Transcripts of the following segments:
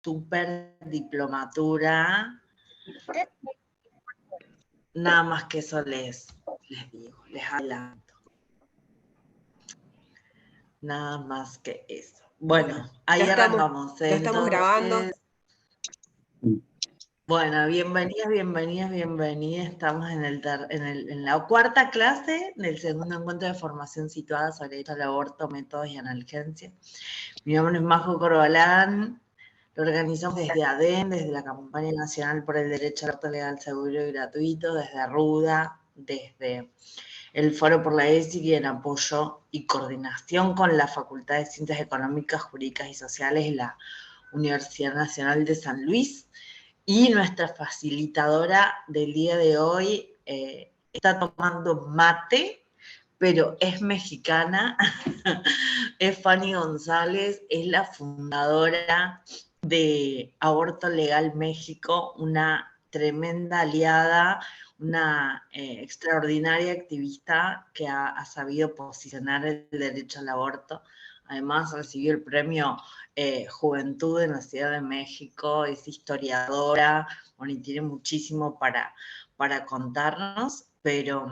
súper diplomatura. Nada más que eso les digo, les adelanto. Nada más que eso. Bueno, ahí arrancamos. Ya estamos grabando. Bueno, bienvenidas. Estamos en la cuarta clase del segundo encuentro de formación situada sobre derecho al aborto, métodos y analgesia. Mi nombre es Majo Corbalán. Lo organizamos desde ADEN, desde la Campaña Nacional por el Derecho al Aborto Legal, Seguro y Gratuito, desde Arruda, desde el Foro por la ESIC y en apoyo y coordinación con la Facultad de Ciencias Económicas, Jurídicas y Sociales de la Universidad Nacional de San Luis. Y nuestra facilitadora del día de hoy está tomando mate, pero es mexicana, es Fanny González, es la fundadora de Aborto Legal México, una tremenda aliada, una extraordinaria activista que ha sabido posicionar el derecho al aborto. Además recibió el premio Juventud en la Ciudad de México, es historiadora, bueno, y tiene muchísimo para contarnos, pero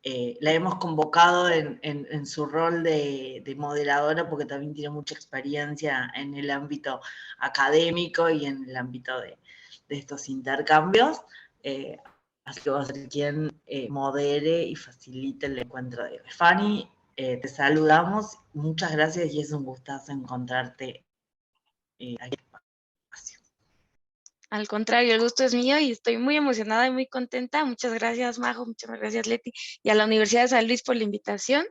la hemos convocado en su rol de moderadora porque también tiene mucha experiencia en el ámbito académico y en el ámbito de estos intercambios. Así que va a ser quien modere y facilite el encuentro de hoy. Fanny, te saludamos, muchas gracias y es un gustazo encontrarte aquí. Al contrario, el gusto es mío y estoy muy emocionada y muy contenta. Muchas gracias, Majo, muchas gracias, Leti, y a la Universidad de San Luis por la invitación.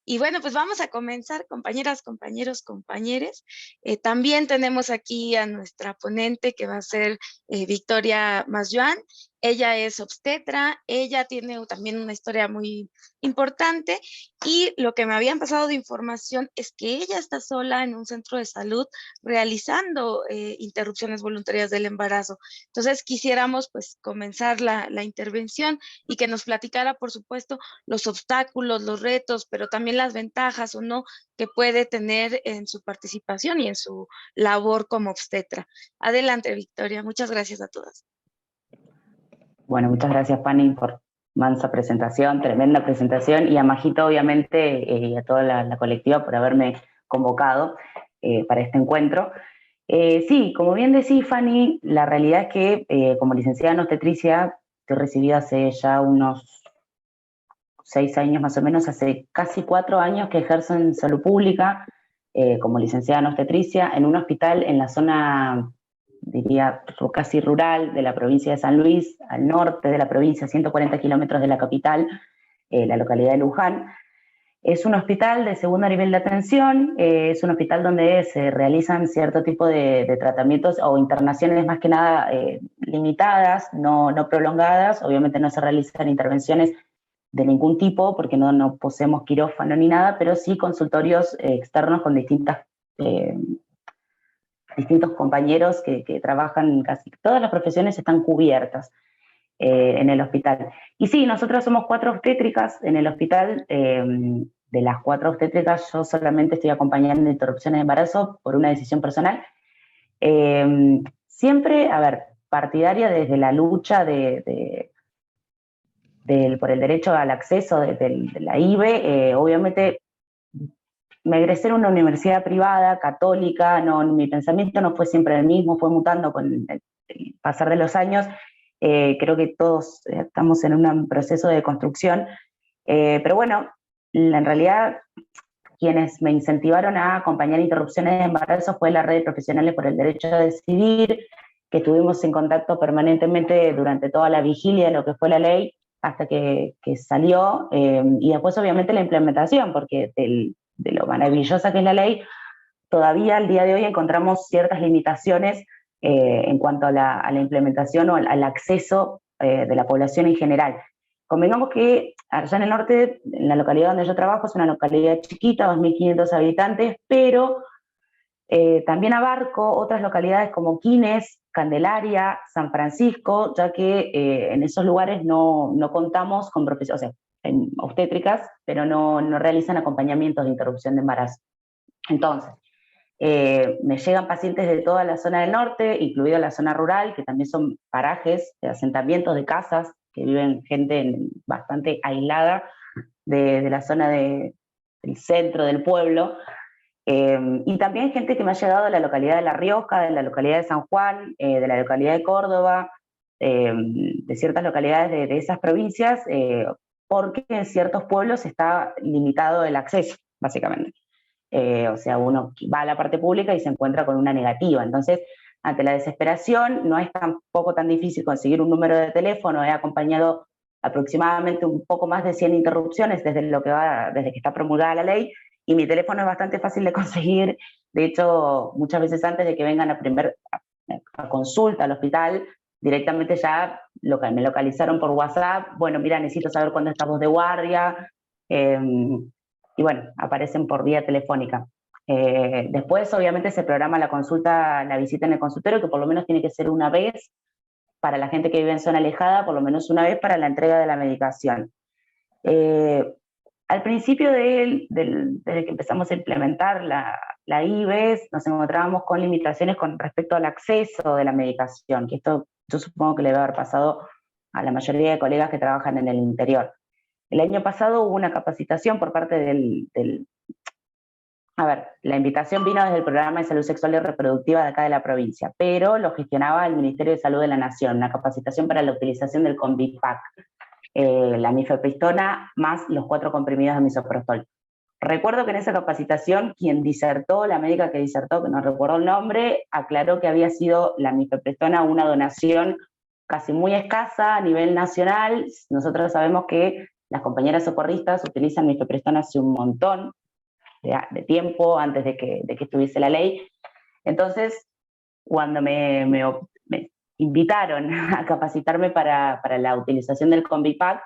Y bueno, pues vamos a comenzar, compañeras, compañeros, compañeres. También tenemos aquí a nuestra ponente que va a ser Victoria Masjoan. Ella es obstetra, ella tiene también una historia muy importante y lo que me habían pasado de información es que ella está sola en un centro de salud realizando interrupciones voluntarias del embarazo. Entonces quisiéramos pues comenzar la intervención y que nos platicara, por supuesto, los obstáculos, los retos, pero también las ventajas o no que puede tener en su participación y en su labor como obstetra. Adelante, Victoria. Muchas gracias a todas. Bueno, muchas gracias, Fanny, por mansa presentación, tremenda presentación, y a Majito, obviamente, y a toda la colectiva por haberme convocado para este encuentro. Sí, como bien decís, Fanny, la realidad es que como licenciada en obstetricia, estoy recibida hace ya unos 6 años más o menos, hace casi 4 años que ejerzo en salud pública como licenciada en obstetricia en un hospital en la zona, diría, casi rural de la provincia de San Luis, al norte de la provincia, 140 kilómetros de la capital, la localidad de Luján. Es un hospital de segundo nivel de atención, es un hospital donde se realizan cierto tipo de tratamientos o internaciones más que nada limitadas, no prolongadas. Obviamente no se realizan intervenciones de ningún tipo porque no poseemos quirófano ni nada, pero sí consultorios externos con distintos compañeros que trabajan, casi todas las profesiones están cubiertas en el hospital. Y sí, nosotros somos 4 obstétricas en el hospital. De las 4 obstétricas, yo solamente estoy acompañando en interrupciones de embarazo por una decisión personal. Siempre, a ver, partidaria desde la lucha por el derecho al acceso de la IBE, obviamente me egresé en una universidad privada, católica, mi pensamiento no fue siempre el mismo, fue mutando con el pasar de los años. Creo que todos estamos en un proceso de construcción, pero bueno, en realidad quienes me incentivaron a acompañar interrupciones de embarazo fue la Red de Profesionales por el Derecho a Decidir, que estuvimos en contacto permanentemente durante toda la vigilia de lo que fue la ley, hasta que salió, y después obviamente la implementación, porque de lo maravillosa que es la ley, todavía al día de hoy encontramos ciertas limitaciones en cuanto a la implementación o al acceso de la población en general. Convengamos que allá en el norte, en la localidad donde yo trabajo, es una localidad chiquita, 2.500 habitantes, pero también abarco otras localidades como Quines, Candelaria, San Francisco, ya que en esos lugares no contamos con profesionales, o sea, en obstétricas, pero no realizan acompañamientos de interrupción de embarazo. Entonces, Me llegan pacientes de toda la zona del norte, incluida la zona rural, que también son parajes, de asentamientos de casas, que viven gente bastante aislada de la zona del centro del pueblo. Y también gente que me ha llegado de la localidad de La Rioja, de la localidad de San Juan, de la localidad de Córdoba, de ciertas localidades de esas provincias, porque en ciertos pueblos está limitado el acceso, básicamente. O sea, uno va a la parte pública y se encuentra con una negativa. Entonces, ante la desesperación, no es tampoco tan difícil conseguir un número de teléfono. He acompañado aproximadamente un poco más de 100 interrupciones desde que está promulgada la ley, y mi teléfono es bastante fácil de conseguir. De hecho, muchas veces antes de que vengan a consulta al hospital, directamente ya me localizaron por WhatsApp. Bueno, mira, necesito saber cuándo estamos de guardia. Y bueno, aparecen por vía telefónica. Después, obviamente, se programa la consulta, la visita en el consultorio, que por lo menos tiene que ser una vez para la gente que vive en zona alejada, por lo menos una vez para la entrega de la medicación. Al principio desde que empezamos a implementar la IBES, nos encontrábamos con limitaciones con respecto al acceso de la medicación, que esto yo supongo que le debe haber pasado a la mayoría de colegas que trabajan en el interior. El año pasado hubo una capacitación por parte la invitación vino desde el Programa de Salud Sexual y Reproductiva de acá de la provincia, pero lo gestionaba el Ministerio de Salud de la Nación, una capacitación para la utilización del Convipac, la mifepristona más los 4 comprimidos de misoprostol. Recuerdo que en esa capacitación quien disertó, la médica que disertó, que no recuerdo el nombre, aclaró que había sido la mifepristona una donación casi muy escasa a nivel nacional. Nosotros sabemos que las compañeras socorristas utilizan mifepristona hace un montón de tiempo, antes de que estuviese la ley. Entonces, cuando me invitaron a capacitarme para la utilización del Convipac,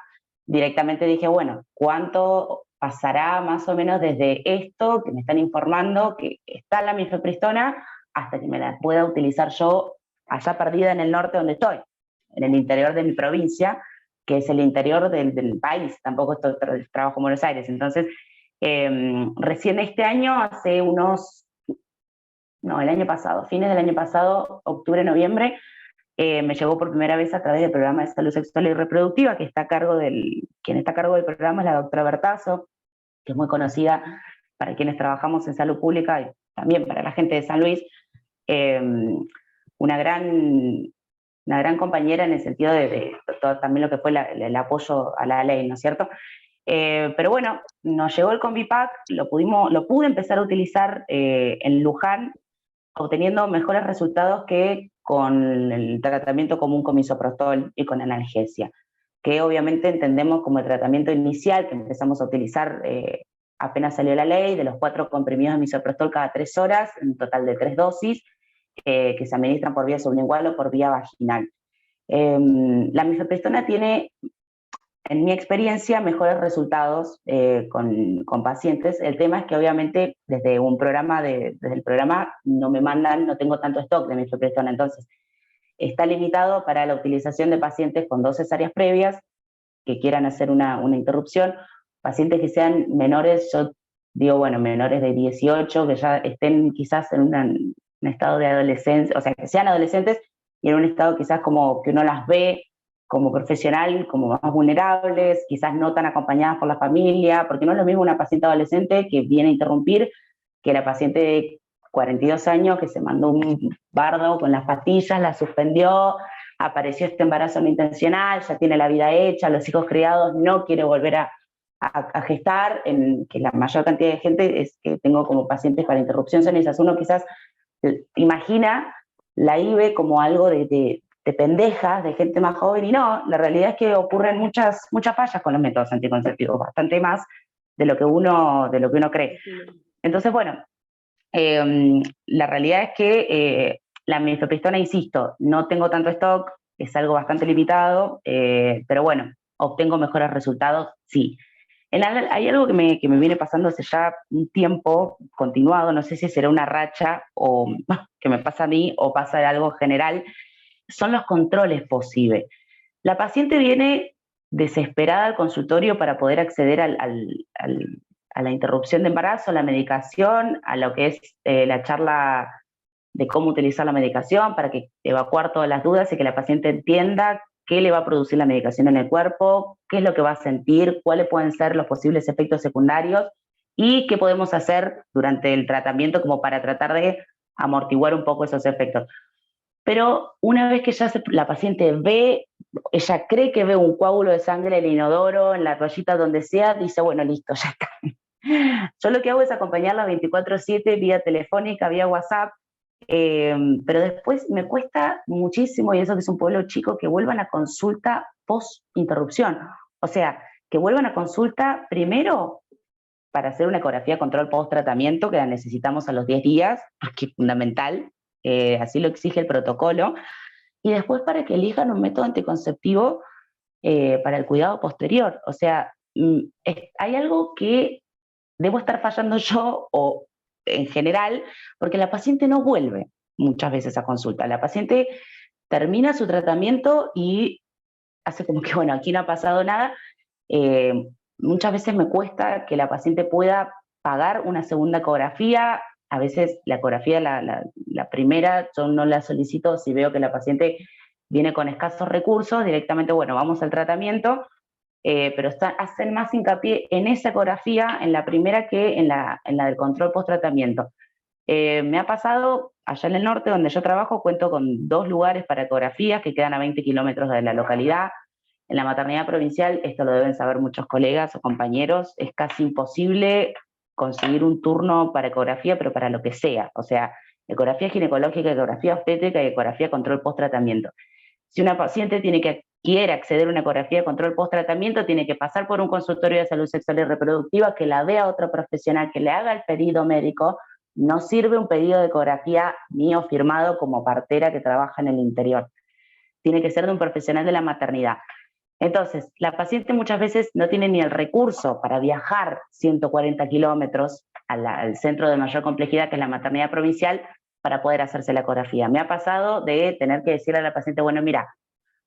directamente dije, bueno, ¿cuánto pasará más o menos desde esto que me están informando que está la mifepristona hasta que me la pueda utilizar yo allá perdida en el norte donde estoy, en el interior de mi provincia, que es el interior del país? Tampoco trabajo en Buenos Aires. Entonces, recién este año, el año pasado, fines del año pasado, octubre, noviembre, me llegó por primera vez a través del Programa de Salud Sexual y Reproductiva, quien está a cargo del programa es la doctora Bertazo, que es muy conocida para quienes trabajamos en salud pública y también para la gente de San Luis, una gran compañera en el sentido de todo también lo que fue el apoyo a la ley, ¿no es cierto? Pero bueno, nos llegó el Convipac, lo pude empezar a utilizar en Luján, obteniendo mejores resultados que con el tratamiento común con misoprostol y con analgesia, que obviamente entendemos como el tratamiento inicial que empezamos a utilizar apenas salió la ley, de los 4 comprimidos de misoprostol cada 3 horas, un total de 3 dosis, que se administran por vía sublingual o por vía vaginal. La mifepristona tiene, en mi experiencia, mejores resultados con pacientes. El tema es que obviamente desde el programa no tengo tanto stock de mifepristona, entonces está limitado para la utilización de pacientes con 2 cesáreas previas que quieran hacer una interrupción, pacientes que sean menores, yo digo, bueno, menores de 18, que ya estén quizás en un estado de adolescencia, o sea, que sean adolescentes y en un estado quizás como que uno las ve como profesional, como más vulnerables, quizás no tan acompañadas por la familia, porque no es lo mismo una paciente adolescente que viene a interrumpir que la paciente de 42 años que se mandó un bardo con las pastillas, la suspendió, apareció este embarazo no intencional, ya tiene la vida hecha, los hijos criados, no quiere volver a gestar, que la mayor cantidad de gente es que tengo como pacientes para interrupción son esas. Uno quizás imagina la IBE como algo de pendejas, de gente más joven, y no, la realidad es que ocurren muchas fallas con los métodos anticonceptivos, bastante más de lo que uno cree. Entonces, bueno, la realidad es que la mifepristona, insisto, no tengo tanto stock, es algo bastante limitado, pero bueno, obtengo mejores resultados, sí. Hay algo que me viene pasando hace ya un tiempo continuado, no sé si será una racha o que me pasa a mí o pasa algo general, son los controles POSIBE. La paciente viene desesperada al consultorio para poder acceder a la interrupción de embarazo, a la medicación, a lo que es la charla de cómo utilizar la medicación para que evacuar todas las dudas y que la paciente entienda qué le va a producir la medicación en el cuerpo, qué es lo que va a sentir, cuáles pueden ser los posibles efectos secundarios y qué podemos hacer durante el tratamiento como para tratar de amortiguar un poco esos efectos. Pero una vez que ya la paciente ve, ella cree que ve un coágulo de sangre en el inodoro, en la toallita, donde sea, dice, bueno, listo, ya está. Yo lo que hago es acompañarla 24/7 vía telefónica, vía WhatsApp, pero después me cuesta muchísimo, y eso que es un pueblo chico, que vuelvan a consulta post-interrupción. O sea, que vuelvan a consulta primero para hacer una ecografía control post-tratamiento, que la necesitamos a los 10 días, porque es fundamental, así lo exige el protocolo, y después para que elijan un método anticonceptivo para el cuidado posterior. O sea, hay algo que debo estar fallando yo o en general, porque la paciente no vuelve muchas veces a consulta. La paciente termina su tratamiento y hace como que, bueno, aquí no ha pasado nada. Muchas veces me cuesta que la paciente pueda pagar una segunda ecografía. A veces la ecografía, la primera, yo no la solicito si veo que la paciente viene con escasos recursos, directamente, bueno, vamos al tratamiento, pero hacen más hincapié en esa ecografía, en la primera, que en la del control post-tratamiento. Me ha pasado, allá en el norte donde yo trabajo, cuento con 2 lugares para ecografías que quedan a 20 kilómetros de la localidad. En la maternidad provincial, esto lo deben saber muchos colegas o compañeros, es casi imposible conseguir un turno para ecografía, pero para lo que sea. O sea, ecografía ginecológica, ecografía obstétrica y ecografía control post-tratamiento. Si una paciente quiere acceder a una ecografía de control post-tratamiento, tiene que pasar por un consultorio de salud sexual y reproductiva, que la vea otro profesional, que le haga el pedido médico. No sirve un pedido de ecografía mío firmado como partera que trabaja en el interior. Tiene que ser de un profesional de la maternidad. Entonces, la paciente muchas veces no tiene ni el recurso para viajar 140 kilómetros al centro de mayor complejidad, que es la maternidad provincial, para poder hacerse la ecografía. Me ha pasado de tener que decirle a la paciente, bueno, mira,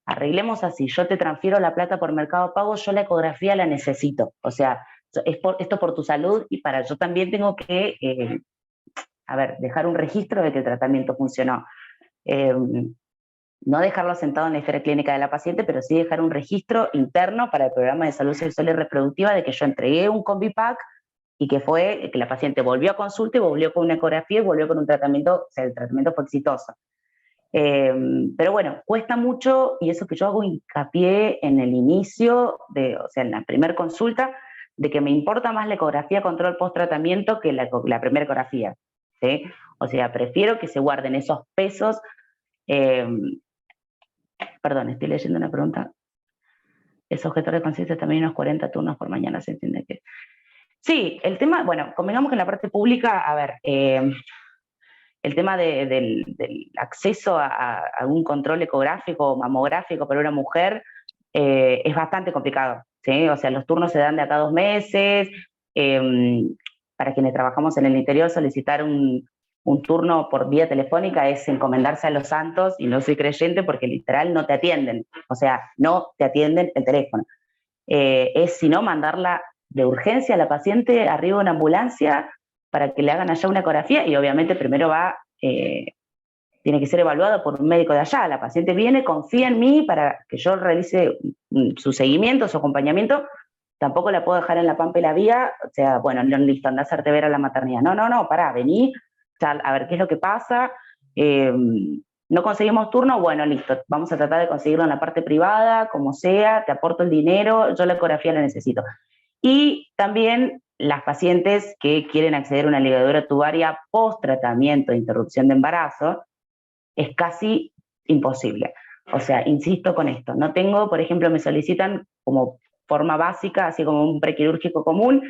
arreglemos así, yo te transfiero la plata por Mercado Pago, yo la ecografía la necesito. O sea, esto por tu salud, y yo también tengo que, dejar un registro de que el tratamiento funcionó. No dejarlo sentado en la historia clínica de la paciente, pero sí dejar un registro interno para el programa de salud sexual y reproductiva de que yo entregué un Combipack y que la paciente volvió a consulta y volvió con una ecografía y volvió con un tratamiento, o sea, el tratamiento fue exitoso. Pero bueno, cuesta mucho, y eso que yo hago hincapié en el inicio, o sea, en la primera consulta, de que me importa más la ecografía control post-tratamiento que la primera ecografía, ¿sí? O sea, prefiero que se guarden esos pesos. Perdón, estoy leyendo una pregunta. ¿Es objetor de conciencia también unos 40 turnos por mañana? ¿Se entiende que? Sí, el tema, bueno, convengamos que en la parte pública, el tema del acceso a un control ecográfico o mamográfico para una mujer es bastante complicado, ¿sí? O sea, los turnos se dan de acá a 2 meses. Para quienes trabajamos en el interior, solicitar un turno por vía telefónica es encomendarse a los santos, y no soy creyente porque literal no te atienden. O sea, no te atienden el teléfono. Es, si no, mandarla de urgencia a la paciente arriba de una ambulancia para que le hagan allá una ecografía, y obviamente primero tiene que ser evaluado por un médico de allá. La paciente viene, confía en mí para que yo realice su seguimiento, su acompañamiento. Tampoco la puedo dejar en la pampa y la vía, o sea, bueno, no, listo, anda a hacerte ver a la maternidad. No, pará, vení, a ver qué es lo que pasa. No conseguimos turno, bueno, listo, vamos a tratar de conseguirlo en la parte privada, como sea, te aporto el dinero, yo la ecografía la necesito. Y también las pacientes que quieren acceder a una ligadura tubaria post-tratamiento de interrupción de embarazo, es casi imposible. O sea, insisto con esto, no tengo, por ejemplo, me solicitan como forma básica, así como un prequirúrgico común,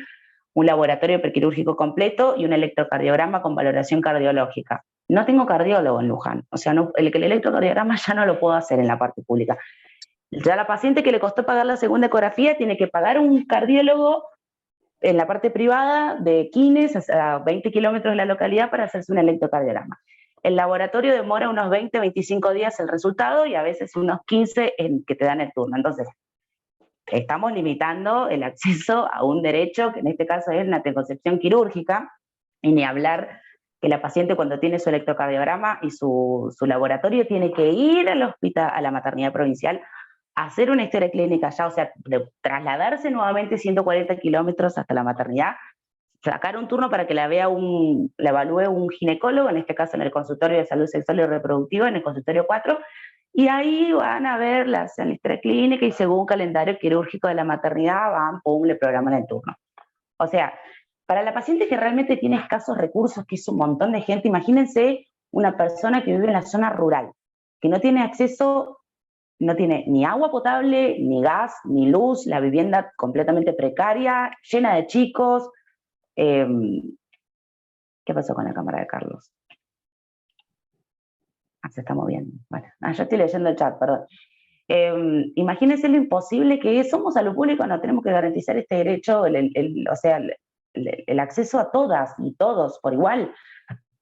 un laboratorio prequirúrgico completo y un electrocardiograma con valoración cardiológica. No tengo cardiólogo en Luján, o sea, el electrocardiograma ya no lo puedo hacer en la parte pública. Ya la paciente que le costó pagar la segunda ecografía tiene que pagar un cardiólogo en la parte privada de Quines, a 20 kilómetros de la localidad, para hacerse un electrocardiograma. El laboratorio demora unos 20, 25 días el resultado, y a veces unos 15 en que te dan el turno. Entonces, estamos limitando el acceso a un derecho, que en este caso es la anticoncepción quirúrgica, y ni hablar que la paciente cuando tiene su electrocardiograma y su laboratorio tiene que ir al hospital, a la maternidad provincial, a hacer una historia clínica ya, o sea, trasladarse nuevamente 140 kilómetros hasta la maternidad, sacar un turno para que la evalúe un ginecólogo, en este caso en el consultorio de salud sexual y reproductiva, en el consultorio 4, y ahí van a ver la historia clínica y según calendario quirúrgico de la maternidad van, pum, le programan el turno. O sea, para la paciente que realmente tiene escasos recursos, que es un montón de gente, imagínense una persona que vive en la zona rural, que no tiene acceso, no tiene ni agua potable, ni gas, ni luz, la vivienda completamente precaria, llena de chicos. ¿Qué pasó con la cámara de Carlos? Se está moviendo. Bueno, yo estoy leyendo el chat, perdón. Imagínense lo imposible que es. Somos salud pública, no tenemos que garantizar este derecho, o sea, el acceso a todas y todos por igual.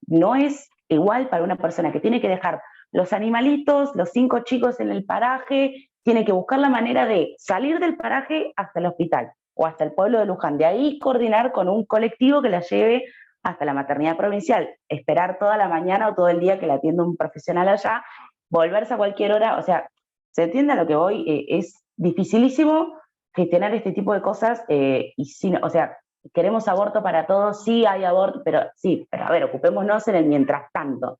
No es igual para una persona que tiene que dejar los animalitos, los 5 chicos en el paraje, tiene que buscar la manera de salir del paraje hasta el hospital o hasta el pueblo de Luján, de ahí coordinar con un colectivo que la lleve hasta la maternidad provincial, esperar toda la mañana o todo el día que la atienda un profesional allá, volverse a cualquier hora, o sea, ¿se entiende a lo que voy? Es dificilísimo gestionar este tipo de cosas y sin, o sea, queremos aborto para todos, sí hay aborto, pero a ver, ocupémonos en el mientras tanto.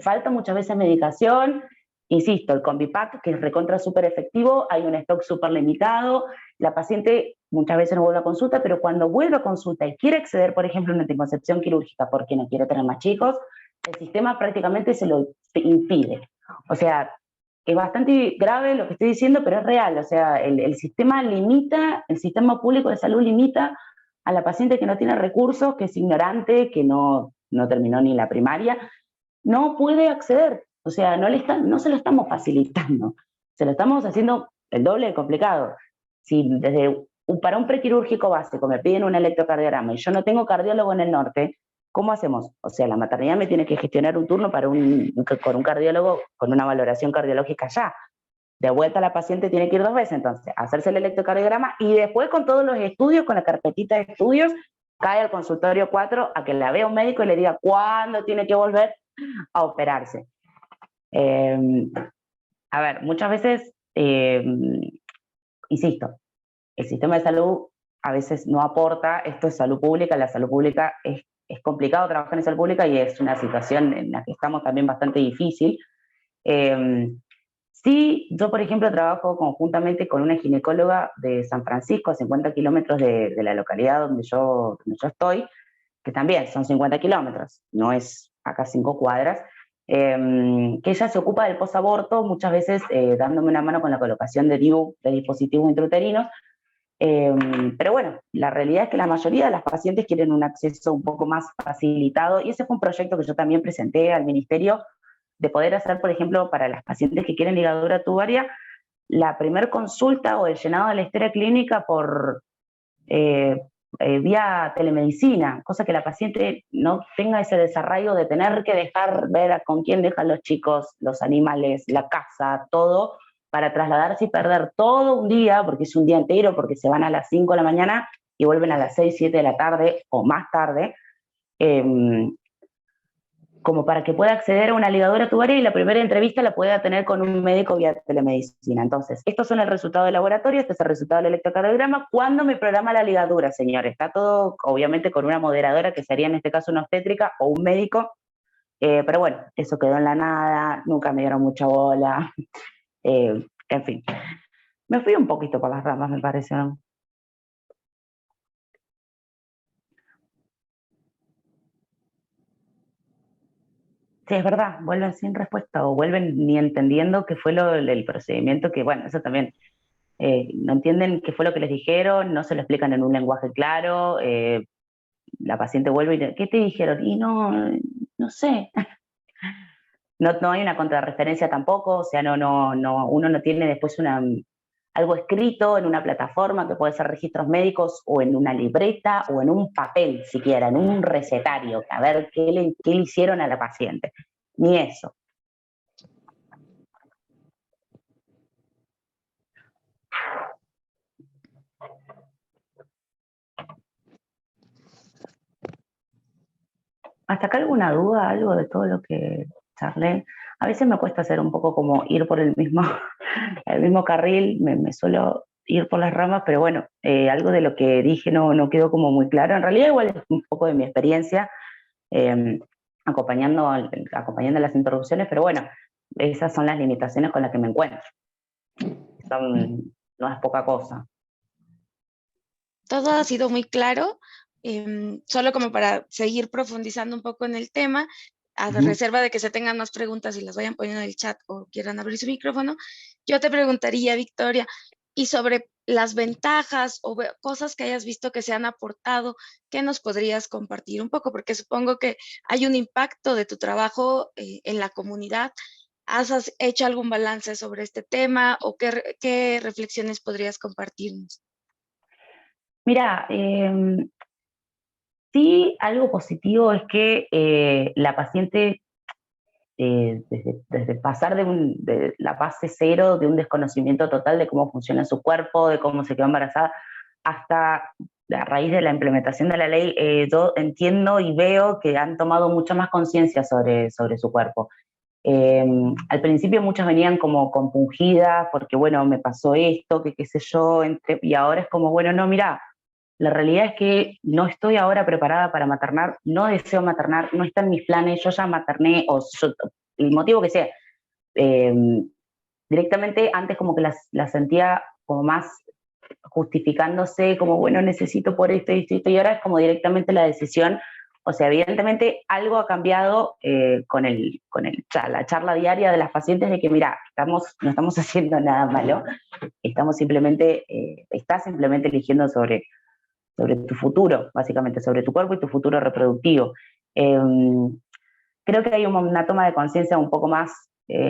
Falta muchas veces medicación, insisto, el Combipac, que es recontra súper efectivo, hay un stock súper limitado, la paciente muchas veces no vuelve a consulta, pero cuando vuelve a consulta y quiere acceder, por ejemplo, a una anticoncepción quirúrgica porque no quiere tener más chicos, el sistema prácticamente se lo impide. O sea, es bastante grave lo que estoy diciendo, pero es real. O sea, el sistema limita, el sistema público de salud limita a la paciente que no tiene recursos, que es ignorante, que no terminó ni la primaria, no puede acceder. O sea, no se lo estamos facilitando, se lo estamos haciendo el doble de complicado. Si para un prequirúrgico básico me piden un electrocardiograma y yo no tengo cardiólogo en el norte, ¿cómo hacemos? O sea, la maternidad me tiene que gestionar un turno con un cardiólogo con una valoración cardiológica ya. De vuelta la paciente tiene que ir 2 veces, entonces, hacerse el electrocardiograma y después con todos los estudios, con la carpetita de estudios, cae al consultorio 4 a que la vea un médico y le diga cuándo tiene que volver a operarse. A ver, muchas veces, insisto, el sistema de salud a veces no aporta, esto es salud pública, la salud pública es complicado trabajar en salud pública y es una situación en la que estamos también bastante difícil. Sí, yo por ejemplo trabajo conjuntamente con una ginecóloga de San Francisco, a 50 kilómetros de la localidad donde yo estoy, que también son 50 kilómetros, no es acá 5 cuadras, que ella se ocupa del posaborto, muchas veces dándome una mano con la colocación de DIU, de dispositivos intrauterinos, pero bueno, la realidad es que la mayoría de las pacientes quieren un acceso un poco más facilitado y ese fue un proyecto que yo también presenté al ministerio de poder hacer, por ejemplo, para las pacientes que quieren ligadura tubaria, la primer consulta o el llenado de la historia clínica por vía telemedicina, cosa que la paciente no tenga ese desarraigo de tener que dejar ver con quién dejan los chicos, los animales, la casa, todo, para trasladarse y perder todo un día, porque es un día entero, porque se van a las 5 de la mañana y vuelven a las 6, 7 de la tarde o más tarde, como para que pueda acceder a una ligadura tubaria y la primera entrevista la pueda tener con un médico vía telemedicina. Entonces, estos son el resultado del laboratorio, este es el resultado del electrocardiograma. ¿Cuándo me programa la ligadura, señor? Está todo, obviamente, con una moderadora, que sería en este caso una obstétrica o un médico, pero bueno, eso quedó en la nada, nunca me dieron mucha bola, en fin. Me fui un poquito por las ramas, me parece, ¿no? Sí, es verdad, vuelven sin respuesta o vuelven ni entendiendo qué fue el procedimiento, que bueno, eso también, no entienden qué fue lo que les dijeron, no se lo explican en un lenguaje claro, la paciente vuelve y dice, ¿qué te dijeron? Y no sé, no hay una contrarreferencia tampoco, o sea, uno no tiene después algo escrito en una plataforma que puede ser registros médicos o en una libreta o en un papel siquiera, en un recetario, a ver qué le hicieron a la paciente. Ni eso. hasta acá alguna duda, algo de todo lo que charlé. A veces me cuesta hacer un poco como ir por el mismo, el mismo carril, me suelo ir por las ramas, pero bueno, algo de lo que dije no quedó como muy claro. En realidad igual es un poco de mi experiencia acompañando las interrupciones, pero bueno, esas son las limitaciones con las que me encuentro. No es poca cosa. Todo ha sido muy claro. Solo como para seguir profundizando un poco en el tema, a reserva de que se tengan más preguntas y las vayan poniendo en el chat o quieran abrir su micrófono, yo te preguntaría, Victoria, y sobre las ventajas o cosas que hayas visto que se han aportado, ¿qué nos podrías compartir un poco? Porque supongo que hay un impacto de tu trabajo en la comunidad. ¿Has hecho algún balance sobre este tema o qué reflexiones podrías compartirnos? Mira, sí, algo positivo es que la paciente, desde pasar de la fase cero, de un desconocimiento total de cómo funciona su cuerpo, de cómo se quedó embarazada, hasta a raíz de la implementación de la ley, yo entiendo y veo que han tomado mucha más conciencia sobre su cuerpo. Al principio muchas venían como compungidas porque, bueno, me pasó esto, que qué sé yo, y ahora es como, bueno, no, mira, la realidad es que no estoy ahora preparada para maternar, no deseo maternar, no está en mis planes, yo ya materné, el motivo que sea. Directamente antes como que la sentía como más justificándose, como, bueno, necesito por esto y esto, y ahora es como directamente la decisión. O sea, evidentemente algo ha cambiado con la charla diaria de las pacientes de que, mira, no estamos haciendo nada malo, estás simplemente eligiendo sobre tu futuro, básicamente, sobre tu cuerpo y tu futuro reproductivo. Creo que hay una toma de conciencia un poco más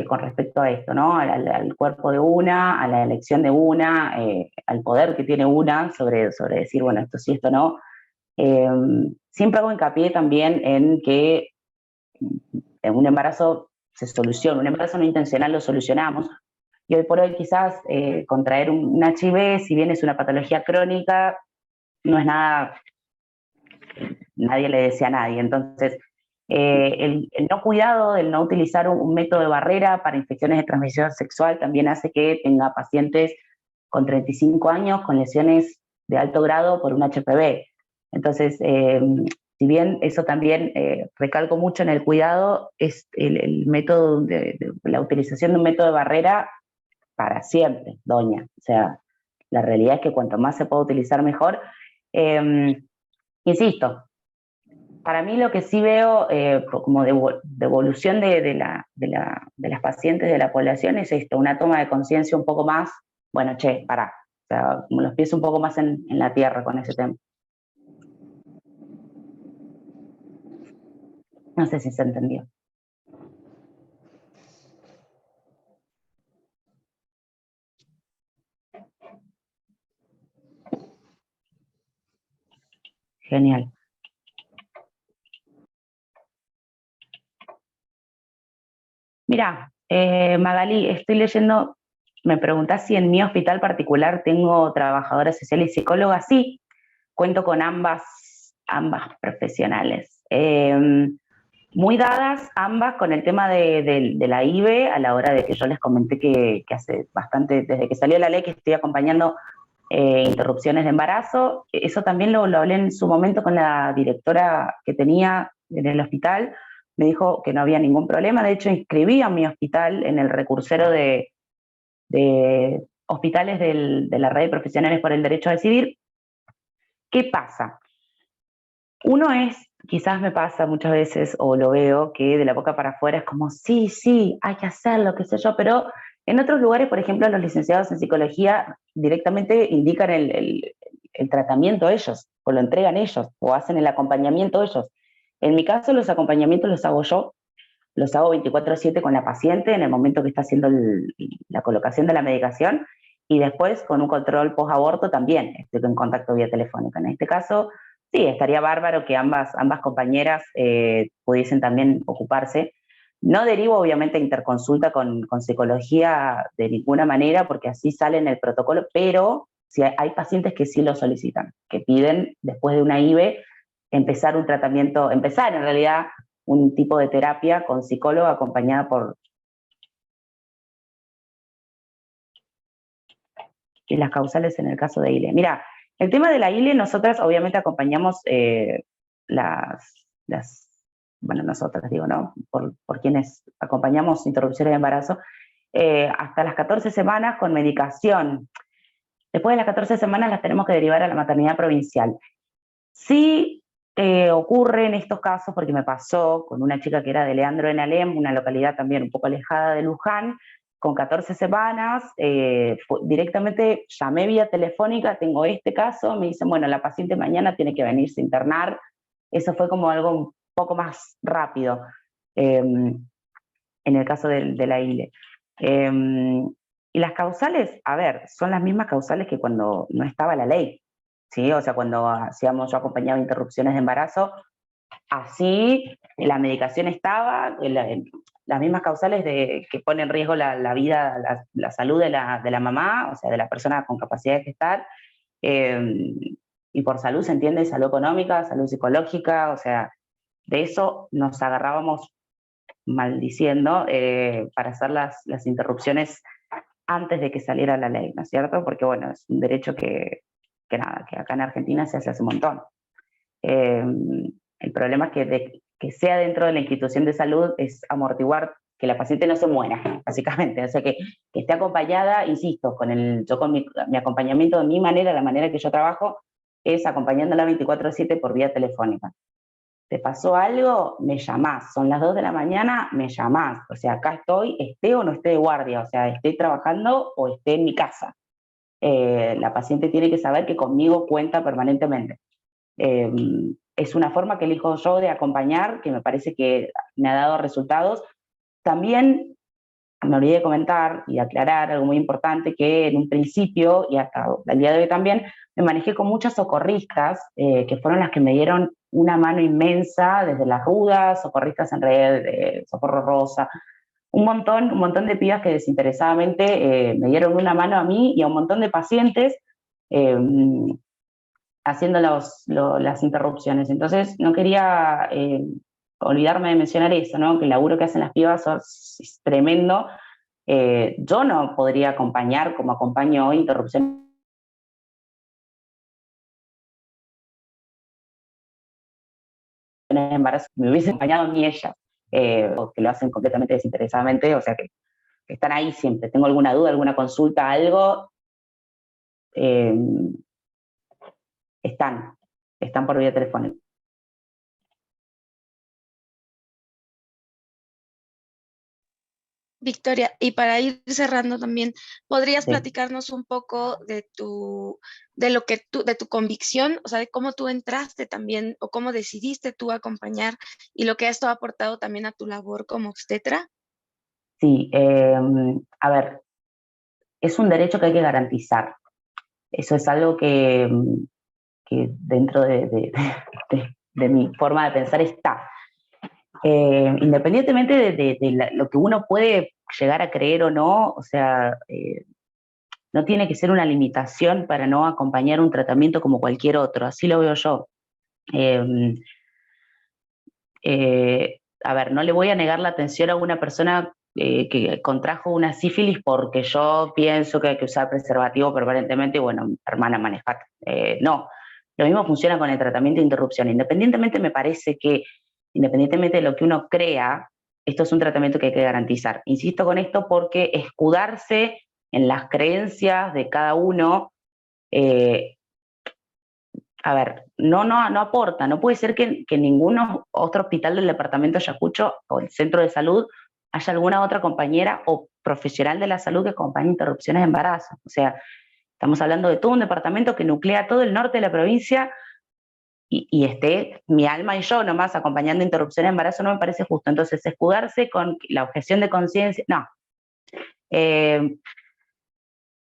con respecto a esto, ¿no? Al cuerpo de una, a la elección de una, al poder que tiene una sobre decir, bueno, esto sí, esto no. Siempre hago hincapié también en que en un embarazo se soluciona, un embarazo no intencional lo solucionamos, y hoy por hoy quizás contraer un HIV, si bien es una patología crónica, no es nada, nadie le desea a nadie. Entonces, el no cuidado, el no utilizar un método de barrera para infecciones de transmisión sexual también hace que tenga pacientes con 35 años con lesiones de alto grado por un HPV. Entonces, si bien eso también recalco mucho en el cuidado, es el método de la utilización de un método de barrera para siempre, doña. O sea, la realidad es que cuanto más se pueda utilizar, mejor. Insisto, para mí lo que sí veo como de evolución de las pacientes de la población es esto, una toma de conciencia un poco más, bueno, pará, o sea, como los pies un poco más en la tierra con ese tema. No sé si se entendió. Genial. Mira, Magalí, estoy leyendo, me preguntás si en mi hospital particular tengo trabajadora social y psicóloga. Sí, cuento con ambas profesionales. Muy dadas ambas con el tema de la IVE, a la hora de que yo les comenté que hace bastante, desde que salió la ley, que estoy acompañando interrupciones de embarazo. Eso también lo hablé en su momento con la directora que tenía en el hospital. Me dijo que no había ningún problema. De hecho, inscribí a mi hospital en el recursero de hospitales de la Red de Profesionales por el Derecho a Decidir. ¿Qué pasa? Uno quizás me pasa muchas veces, o lo veo, que de la boca para afuera es como, sí, hay que hacerlo, qué sé yo, pero en otros lugares, por ejemplo, los licenciados en psicología directamente indican el tratamiento ellos, o lo entregan ellos, o hacen el acompañamiento ellos. En mi caso, los acompañamientos los hago yo, los hago 24/7 con la paciente en el momento que está haciendo la colocación de la medicación, y después con un control post-aborto también estoy en contacto vía telefónica. En este caso, sí, estaría bárbaro que ambas compañeras pudiesen también ocuparse. No derivo, obviamente, interconsulta con psicología de ninguna manera, porque así sale en el protocolo, pero sí hay pacientes que sí lo solicitan, que piden, después de una IVE, empezar un tratamiento, empezar en realidad un tipo de terapia con psicólogo acompañada por... Y las causales en el caso de ILE. Mira, el tema de la ILE, nosotras obviamente acompañamos bueno, nosotras digo, ¿no? Por quienes acompañamos interrupciones de embarazo, hasta las 14 semanas con medicación. Después de las 14 semanas las tenemos que derivar a la maternidad provincial. Sí ocurre en estos casos, porque me pasó con una chica que era de Leandro en Alem, una localidad también un poco alejada de Luján, con 14 semanas, directamente llamé vía telefónica, tengo este caso, me dicen, bueno, la paciente mañana tiene que venirse a internar. Eso fue como algo un poco más rápido en el caso de la ILE. Y las causales, a ver, son las mismas causales que cuando no estaba la ley, ¿sí? O sea, cuando hacíamos, yo acompañaba interrupciones de embarazo, así la medicación estaba, las mismas causales que ponen en riesgo la vida, la salud de la mamá, o sea, de la persona con capacidad de gestar, y por salud se entiende salud económica, salud psicológica, o sea, de eso nos agarrábamos maldiciendo para hacer las interrupciones antes de que saliera la ley, ¿no es cierto? Porque, bueno, es un derecho que nada, que acá en Argentina se hace un montón. El problema es que sea dentro de la institución de salud es amortiguar que la paciente no se muera, básicamente. O sea, que esté acompañada, insisto, yo con mi acompañamiento, de mi manera, la manera que yo trabajo, es acompañándola 24/7 por vía telefónica. ¿Te pasó algo? Me llamás. Son las 2 de la mañana, me llamás. O sea, acá estoy, esté o no esté de guardia, o sea, esté trabajando o esté en mi casa. La paciente tiene que saber que conmigo cuenta permanentemente. Es una forma que elijo yo de acompañar, que me parece que me ha dado resultados. También me olvidé de comentar y aclarar algo muy importante, que en un principio, y hasta el día de hoy también, me manejé con muchas socorristas, que fueron las que me dieron una mano inmensa, desde las rudas, socorristas en red, Socorro Rosa, un montón de pibas que desinteresadamente me dieron una mano a mí y a un montón de pacientes haciendo las interrupciones. Entonces, no quería olvidarme de mencionar eso, ¿no? Que el laburo que hacen las pibas es tremendo. Yo no podría acompañar como acompaño hoy interrupciones de embarazo, me hubiese acompañado ni ellas, o que lo hacen completamente desinteresadamente, o sea que están ahí siempre. Tengo alguna duda, alguna consulta, algo, están por vía telefónica. Victoria, y para ir cerrando también, ¿podrías Sí. platicarnos un poco de tu convicción, o sea, de cómo tú entraste también, o cómo decidiste tú acompañar, y lo que esto ha aportado también a tu labor como obstetra? Sí, a ver, es un derecho que hay que garantizar. Eso es algo que dentro de mi forma de pensar está. Independientemente de lo que uno puede llegar a creer o no, o sea, no tiene que ser una limitación para no acompañar un tratamiento como cualquier otro, así lo veo yo. A ver, no le voy a negar la atención a una persona que contrajo una sífilis porque yo pienso que hay que usar preservativo permanentemente y bueno, hermana, manejar. No, lo mismo funciona con el tratamiento de interrupción. Independientemente de lo que uno crea, esto es un tratamiento que hay que garantizar. Insisto con esto porque escudarse en las creencias de cada uno, a ver, no aporta. No puede ser que ningún otro hospital del departamento de Ayacucho o el centro de salud haya alguna otra compañera o profesional de la salud que acompañe interrupciones de embarazo. O sea, estamos hablando de todo un departamento que nuclea todo el norte de la provincia y esté mi alma y yo nomás acompañando interrupciones de embarazo, no me parece justo. Entonces, escudarse con la objeción de conciencia, no.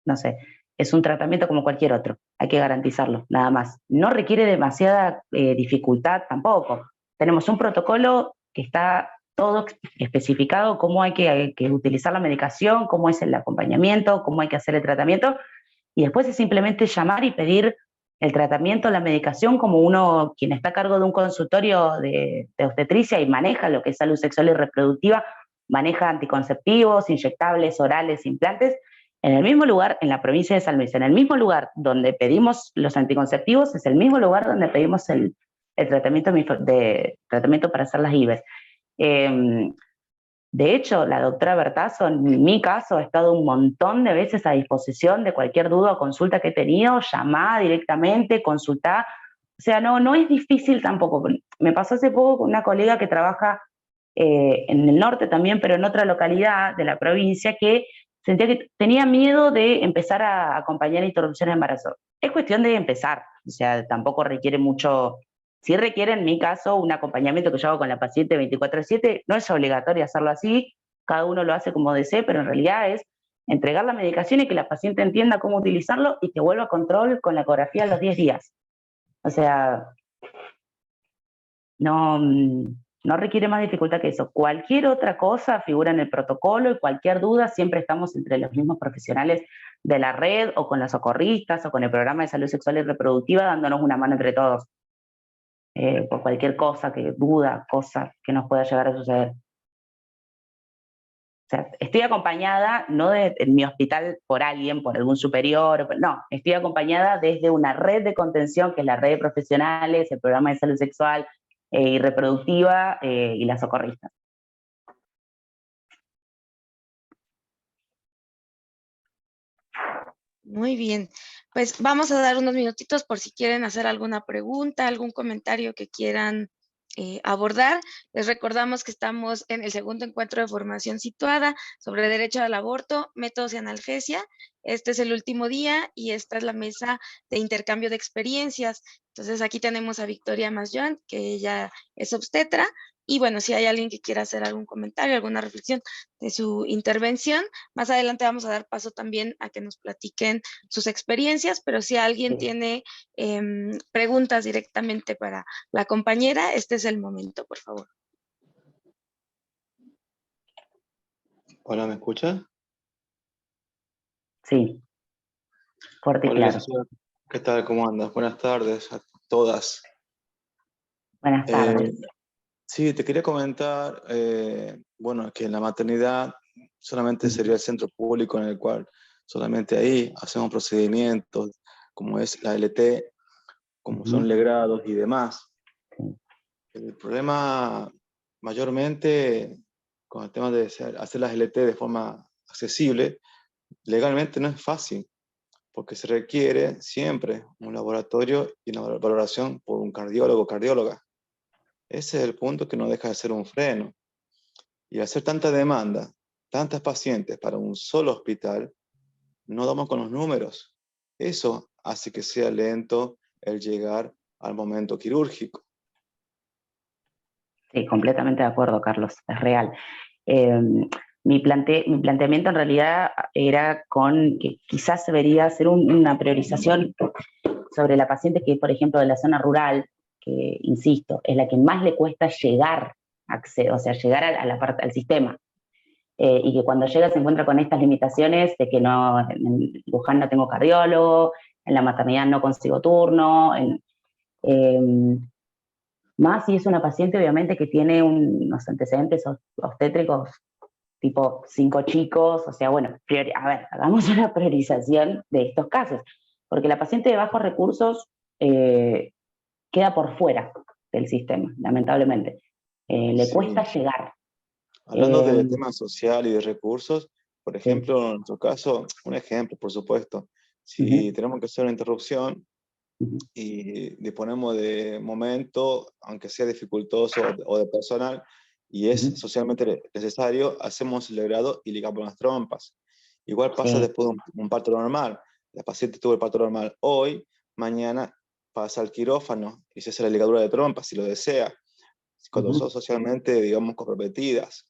No sé, es un tratamiento como cualquier otro, hay que garantizarlo, nada más. No requiere demasiada dificultad tampoco. Tenemos un protocolo que está todo especificado, cómo hay que utilizar la medicación, cómo es el acompañamiento, cómo hay que hacer el tratamiento, y después es simplemente llamar y pedir el tratamiento, la medicación, como uno, quien está a cargo de un consultorio de obstetricia y maneja lo que es salud sexual y reproductiva, maneja anticonceptivos, inyectables, orales, implantes, en el mismo lugar, en la provincia de San Luis, en el mismo lugar donde pedimos los anticonceptivos, es el mismo lugar donde pedimos el tratamiento para hacer las IVEs. De hecho, la doctora Bertazo, en mi caso, ha estado un montón de veces a disposición de cualquier duda o consulta que he tenido, llamá directamente, consultá. O sea, no es difícil tampoco. Me pasó hace poco con una colega que trabaja en el norte también, pero en otra localidad de la provincia, que sentía que tenía miedo de empezar a acompañar interrupción de embarazo. Es cuestión de empezar, o sea, tampoco requiere mucho. Sí requiere, en mi caso, un acompañamiento que yo hago con la paciente 24/7, no es obligatorio hacerlo así, cada uno lo hace como desee, pero en realidad es entregar la medicación y que la paciente entienda cómo utilizarlo y que vuelva a control con la ecografía a los 10 días. O sea, no requiere más dificultad que eso. Cualquier otra cosa figura en el protocolo y cualquier duda siempre estamos entre los mismos profesionales de la red o con las socorristas o con el programa de salud sexual y reproductiva dándonos una mano entre todos. Por cualquier cosa, cosa que nos pueda llegar a suceder. O sea, estoy acompañada, no en mi hospital por alguien, por algún superior, no, estoy acompañada desde una red de contención, que es la red de profesionales, el programa de salud sexual y reproductiva y las socorristas. Muy bien, pues vamos a dar unos minutitos por si quieren hacer alguna pregunta, algún comentario que quieran abordar. Les recordamos que estamos en el segundo encuentro de formación situada sobre derecho al aborto, métodos y analgesia. Este es el último día y esta es la mesa de intercambio de experiencias. Entonces aquí tenemos a Victoria Masjoan, que ella es obstetra. Y bueno, si hay alguien que quiera hacer algún comentario, alguna reflexión de su intervención, más adelante vamos a dar paso también a que nos platiquen sus experiencias, pero si alguien tiene preguntas directamente para la compañera, este es el momento, por favor. Hola, ¿me escucha? Sí, fuerte y Hola, claro. licenciada. ¿Qué tal? ¿Cómo andas? Buenas tardes a todas. Buenas tardes. Sí, te quería comentar, bueno, que en la maternidad solamente sería el centro público en el cual solamente ahí hacemos procedimientos, como es la LT, como son legrados y demás. El problema mayormente con el tema de hacer las LT de forma accesible, legalmente no es fácil, porque se requiere siempre un laboratorio y una valoración por un cardiólogo o cardióloga. Ese es el punto que no deja de ser un freno. Y al hacer tanta demanda, tantas pacientes para un solo hospital, no damos con los números. Eso hace que sea lento el llegar al momento quirúrgico. Sí, completamente de acuerdo, Carlos, es real. Mi planteamiento en realidad era con que quizás debería hacer una priorización sobre la paciente que, por ejemplo, de la zona rural, que, insisto, es la que más le cuesta llegar, o sea, llegar a la parte, al sistema. Y que cuando llega se encuentra con estas limitaciones de que no, en Luján no tengo cardiólogo, en la maternidad no consigo turno, más si es una paciente obviamente que tiene unos antecedentes obstétricos tipo 5 chicos, o sea, bueno, a ver, hagamos una priorización de estos casos, porque la paciente de bajos recursos queda por fuera del sistema, lamentablemente. Le cuesta llegar. Hablando de temas social y de recursos, por ejemplo, Sí. en nuestro caso, un ejemplo, por supuesto, si tenemos que hacer una interrupción y disponemos de momento, aunque sea dificultoso o de personal, y es socialmente necesario, hacemos el legrado y ligamos las trompas. Igual pasa después de un parto normal. La paciente tuvo el parto normal hoy, mañana pasa al quirófano y se hace la ligadura de trompas si lo desea, cuando son socialmente, digamos, comprometidas.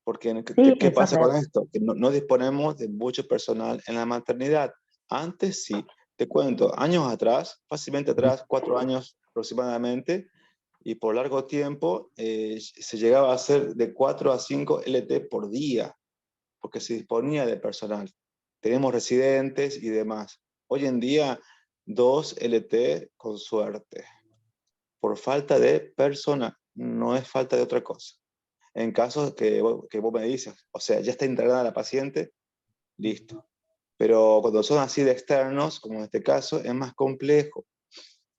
Porque, ¿qué pasa con esto? Que no disponemos de mucho personal en la maternidad. Antes sí, te cuento, años atrás, fácilmente atrás, 4 años aproximadamente, y por largo tiempo se llegaba a hacer de 4 a 5 LT por día, porque se disponía de personal. Tenemos residentes y demás. Hoy en día 2 LT con suerte. Por falta de personal, no es falta de otra cosa. En caso que vos me dices, o sea, ya está integrada la paciente, listo. Pero cuando son así de externos, como en este caso, es más complejo.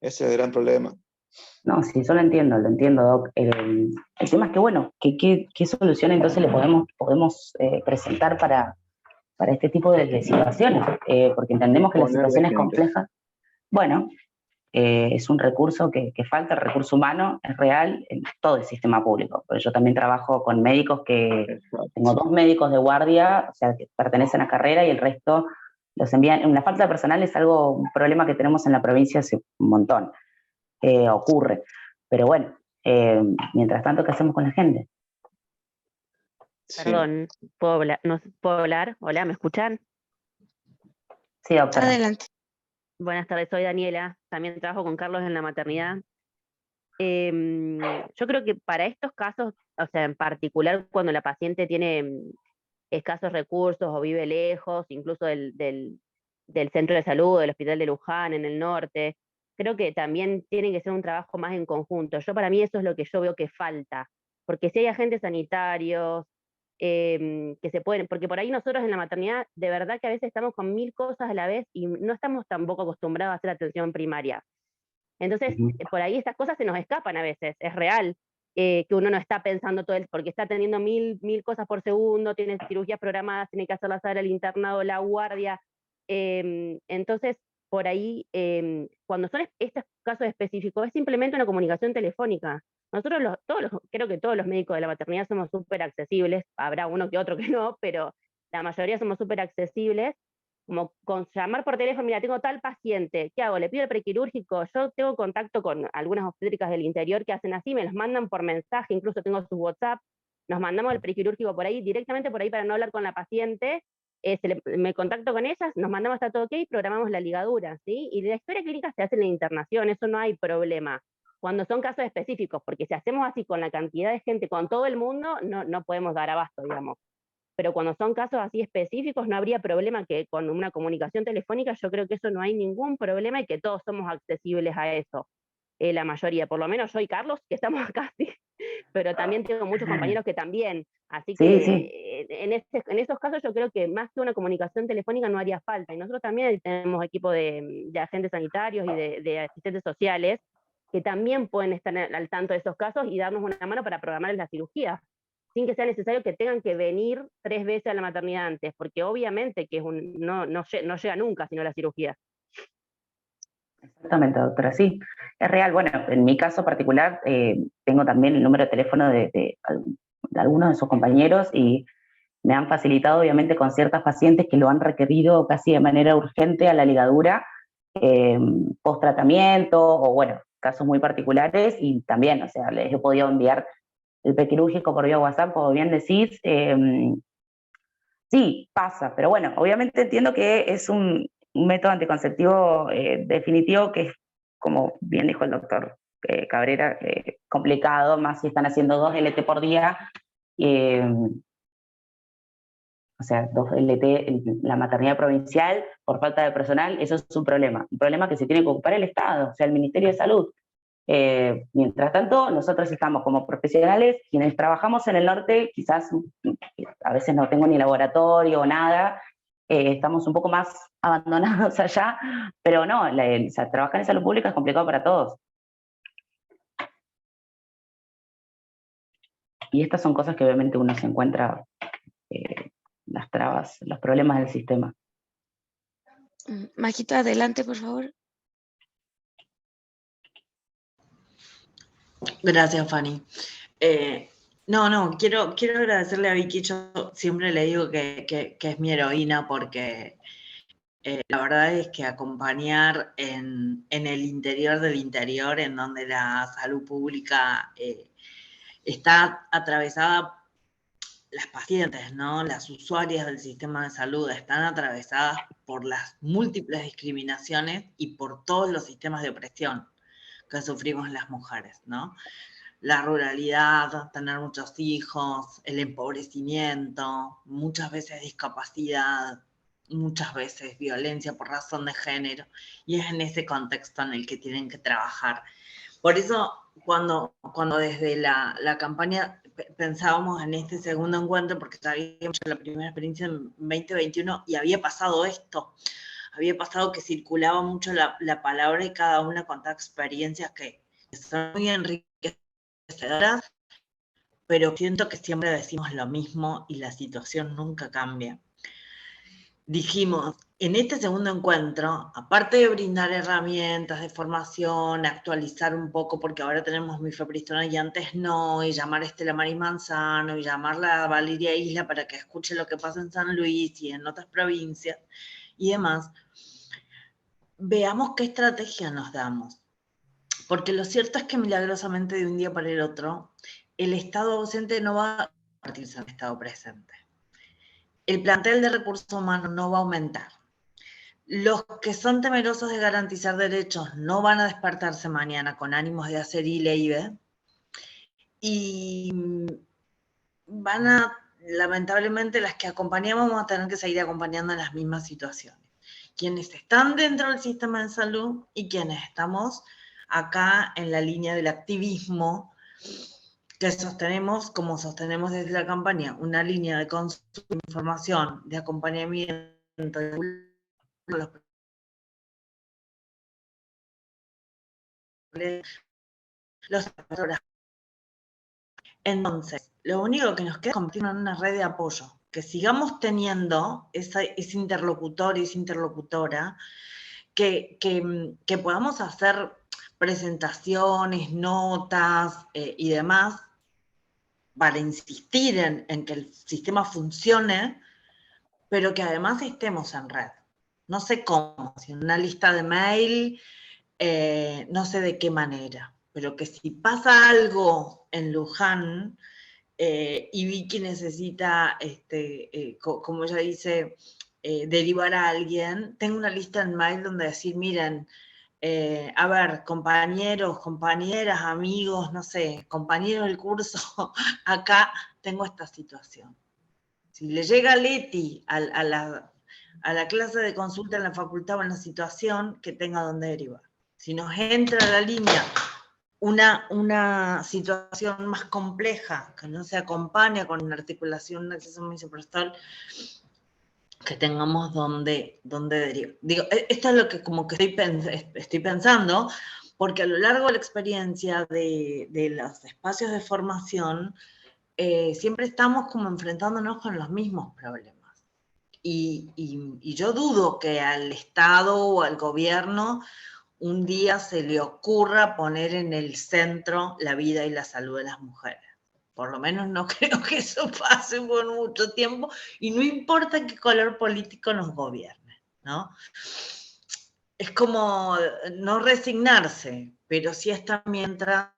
Ese es el gran problema. No, sí, yo lo entiendo, Doc. El tema es que, bueno, ¿qué solución entonces le podemos presentar para este tipo de situaciones? Porque entendemos que la Ponerle situación es gente. compleja. Bueno, es un recurso que falta, el recurso humano es real en todo el sistema público. Pero yo también trabajo con médicos Exacto. tengo 2 médicos de guardia, o sea, que pertenecen a carrera y el resto los envían. La falta de personal es un problema que tenemos en la provincia hace un montón. Ocurre. Pero bueno, mientras tanto, ¿qué hacemos con la gente? Sí. Perdón, ¿no puedo hablar? Hola, ¿me escuchan? Sí, doctora. Adelante. Buenas tardes, soy Daniela, también trabajo con Carlos en la maternidad. Yo creo que para estos casos, o sea, en particular cuando la paciente tiene escasos recursos o vive lejos, incluso del centro de salud, del hospital de Luján, en el norte, creo que también tiene que ser un trabajo más en conjunto. Para mí eso es lo que yo veo que falta, porque si hay agentes sanitarios, que se pueden, porque por ahí nosotros en la maternidad, de verdad que a veces estamos con 1000 cosas a la vez y no estamos tampoco acostumbrados a hacer atención primaria. Entonces, por ahí estas cosas se nos escapan a veces, es real. Que uno no está pensando todo porque está teniendo mil cosas por segundo, tiene cirugías programadas, tiene que hacer la sala, el internado, la guardia. Entonces, por ahí, cuando son estos casos específicos, es simplemente una comunicación telefónica. Nosotros, creo que todos los médicos de la maternidad somos súper accesibles, habrá uno que otro que no, pero la mayoría somos súper accesibles, como con llamar por teléfono, mira, tengo tal paciente, ¿qué hago? ¿Le pido el prequirúrgico? Yo tengo contacto con algunas obstétricas del interior que hacen así, me los mandan por mensaje, incluso tengo su WhatsApp, nos mandamos el prequirúrgico por ahí, directamente por ahí para no hablar con la paciente, me contacto con ellas, nos mandamos hasta todo ok, programamos la ligadura, ¿sí? Y la historia clínica se hace en la internación, eso no hay problema. Cuando son casos específicos, porque si hacemos así con la cantidad de gente, con todo el mundo, no podemos dar abasto, digamos. Pero cuando son casos así específicos no habría problema que con una comunicación telefónica, yo creo que eso no hay ningún problema y que todos somos accesibles a eso, la mayoría, por lo menos yo y Carlos, que estamos acá, sí, pero también tengo muchos compañeros que también, así que Sí. en esos casos yo creo que más que una comunicación telefónica no haría falta, y nosotros también tenemos equipo de agentes sanitarios y de asistentes sociales, que también pueden estar al tanto de esos casos y darnos una mano para programar la cirugía, sin que sea necesario que tengan que venir 3 veces a la maternidad antes, porque obviamente que no llega nunca sino la cirugía. Exactamente, doctora, sí, es real. Bueno, en mi caso particular, tengo también el número de teléfono de algunos de sus compañeros y me han facilitado, obviamente, con ciertas pacientes que lo han requerido casi de manera urgente a la ligadura, post-tratamiento, o bueno, casos muy particulares, y también, o sea, les he podido enviar el prequirúrgico por vía WhatsApp, como bien decís. Sí, pasa, pero bueno, obviamente entiendo que es un método anticonceptivo definitivo que es, como bien dijo el doctor Cabrera, complicado, más si están haciendo 2 LT por día. O sea, 2 LT en la maternidad provincial por falta de personal, eso es un problema que se tiene que ocupar el Estado, o sea, el Ministerio de Salud. Mientras tanto, nosotros estamos como profesionales, quienes trabajamos en el norte, quizás a veces no tengo ni laboratorio o nada, estamos un poco más abandonados allá, pero no, o sea, trabajar en salud pública es complicado para todos. Y estas son cosas que obviamente uno se encuentra, las trabas, los problemas del sistema. Majito, adelante, por favor. Gracias, Fanny. Quiero agradecerle a Vicky. Yo siempre le digo que es mi heroína porque la verdad es que acompañar en el interior del interior, en donde la salud pública está atravesada, las pacientes, ¿no? Las usuarias del sistema de salud están atravesadas por las múltiples discriminaciones y por todos los sistemas de opresión que sufrimos las mujeres, ¿no? La ruralidad, tener muchos hijos, el empobrecimiento, muchas veces discapacidad, muchas veces violencia por razón de género, y es en ese contexto en el que tienen que trabajar. Por eso, cuando desde la campaña pensábamos en este segundo encuentro, porque sabíamos que la primera experiencia en 2021 y había pasado esto, había pasado que circulaba mucho la palabra y cada una contaba experiencias que son muy enriquecedoras, pero siento que siempre decimos lo mismo y la situación nunca cambia. Dijimos, en este segundo encuentro, aparte de brindar herramientas de formación, actualizar un poco, porque ahora tenemos Mi Fe Pristona y antes no, y llamar a Estela Maris Manzano, y llamarla a Valeria Isla para que escuche lo que pasa en San Luis y en otras provincias y demás, veamos qué estrategia nos damos. Porque lo cierto es que milagrosamente de un día para el otro, el Estado ausente no va a convertirse en Estado presente. El plantel de recursos humanos no va a aumentar. Los que son temerosos de garantizar derechos no van a despertarse mañana con ánimos de hacer ILE y van a, lamentablemente, las que acompañamos vamos a tener que seguir acompañando en las mismas situaciones. Quienes están dentro del sistema de salud y quienes estamos acá en la línea del activismo que sostenemos, como sostenemos desde la campaña, una línea de consulta, de información, de acompañamiento, de los profesores. Entonces, lo único que nos queda es convertirnos en una red de apoyo, que sigamos teniendo ese interlocutor y esa interlocutora, que podamos hacer presentaciones, notas y demás, para insistir en que el sistema funcione, pero que además estemos en red. No sé cómo, si en una lista de mail, no sé de qué manera, pero que si pasa algo en Luján y Vicky necesita, como ella dice, derivar a alguien, tengo una lista en mail donde decir, miren, a ver, compañeros, compañeras, amigos, no sé, compañeros del curso, acá tengo esta situación. Si le llega a Leti a la clase de consulta en la facultad o en la situación, que tenga donde derivar. Si nos entra a la línea una situación más compleja, que no se acompaña con una articulación, un acceso misoprostol, que tengamos donde derivar. Digo, esto es lo que como que estoy pensando, porque a lo largo de la experiencia de los espacios de formación, siempre estamos como enfrentándonos con los mismos problemas. Y yo dudo que al Estado o al gobierno un día se le ocurra poner en el centro la vida y la salud de las mujeres. Por lo menos no creo que eso pase por mucho tiempo, y no importa qué color político nos gobierne, ¿no? Es como no resignarse, pero sí hasta mientras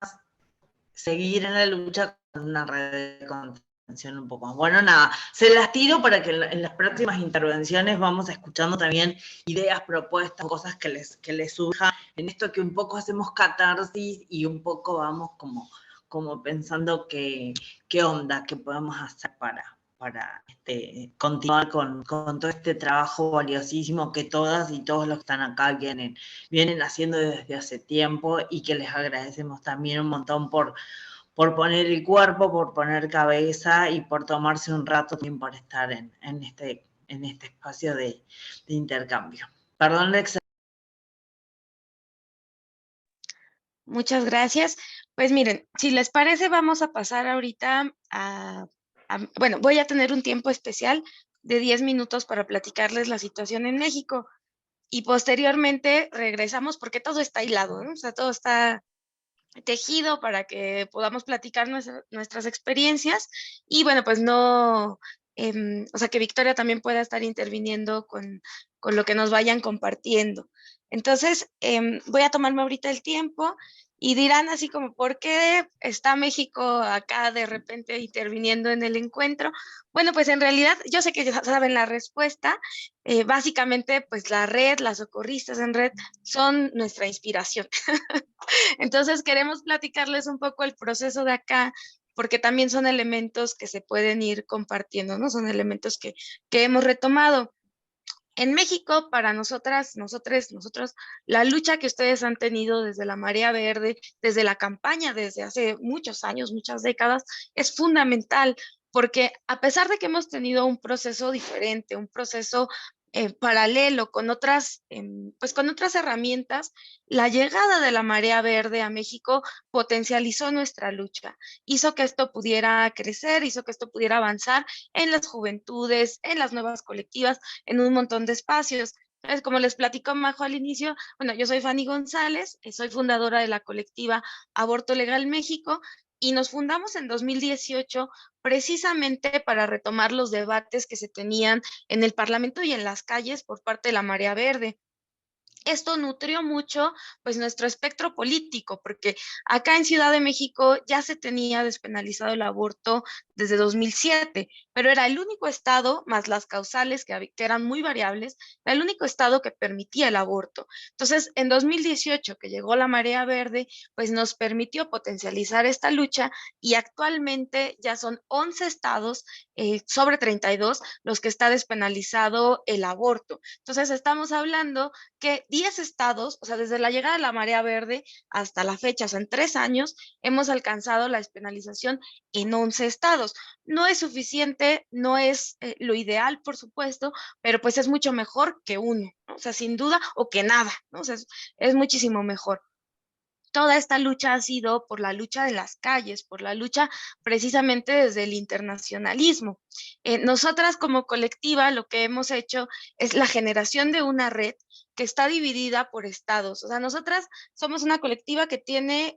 seguir en la lucha con una red de contención un poco más. Bueno, nada, se las tiro para que en las próximas intervenciones vamos escuchando también ideas, propuestas, cosas que les surjan en esto, que un poco hacemos catarsis y un poco vamos como pensando qué onda, qué podemos hacer para continuar con todo este trabajo valiosísimo que todas y todos los que están acá vienen haciendo desde hace tiempo, y que les agradecemos también un montón por poner el cuerpo, por poner cabeza y por tomarse un rato también por estar en este espacio de intercambio. Perdón, Lexa. Muchas gracias. Pues miren, si les parece, vamos a pasar ahorita bueno, voy a tener un tiempo especial de 10 minutos para platicarles la situación en México, y posteriormente regresamos porque todo está hilado, ¿no? O sea, todo está tejido para que podamos platicar nuestras experiencias, y bueno, pues no, o sea, que Victoria también pueda estar interviniendo con lo que nos vayan compartiendo. Entonces, voy a tomarme ahorita el tiempo, y dirán así como, ¿por qué está México acá de repente interviniendo en el encuentro? Bueno, pues en realidad yo sé que ya saben la respuesta. Básicamente, pues la red, las socorristas en red son nuestra inspiración. Entonces queremos platicarles un poco el proceso de acá, porque también son elementos que se pueden ir compartiendo, ¿no? Son elementos que hemos retomado. En México, para nosotros, la lucha que ustedes han tenido desde la Marea Verde, desde la campaña, desde hace muchos años, muchas décadas, es fundamental, porque a pesar de que hemos tenido un proceso diferente, un proceso paralelo pues con otras herramientas, la llegada de la Marea Verde a México potencializó nuestra lucha, hizo que esto pudiera crecer, hizo que esto pudiera avanzar en las juventudes, en las nuevas colectivas, en un montón de espacios. Entonces, como les platicó Majo al inicio, bueno, yo soy Fanny González, soy fundadora de la colectiva Aborto Legal México, y nos fundamos en 2018 precisamente para retomar los debates que se tenían en el Parlamento y en las calles por parte de la Marea Verde. Esto nutrió mucho pues nuestro espectro político, porque acá en Ciudad de México ya se tenía despenalizado el aborto desde 2007, pero era el único estado, más las causales que eran muy variables, era el único estado que permitía el aborto. Entonces, en 2018, que llegó la Marea Verde, pues nos permitió potencializar esta lucha, y actualmente ya son 11 estados sobre 32 los que está despenalizado el aborto. Entonces, estamos hablando que 10 estados, o sea, desde la llegada de la Marea Verde hasta la fecha, o sea, en 3 años, hemos alcanzado la despenalización en 11 estados. No es suficiente, no es lo ideal, por supuesto, pero pues es mucho mejor que uno, ¿no? O sea, sin duda, o que nada, ¿no? O sea, es muchísimo mejor. Toda esta lucha ha sido por la lucha de las calles, por la lucha precisamente desde el internacionalismo. Nosotras como colectiva lo que hemos hecho es la generación de una red que está dividida por estados. O sea, nosotras somos una colectiva que tiene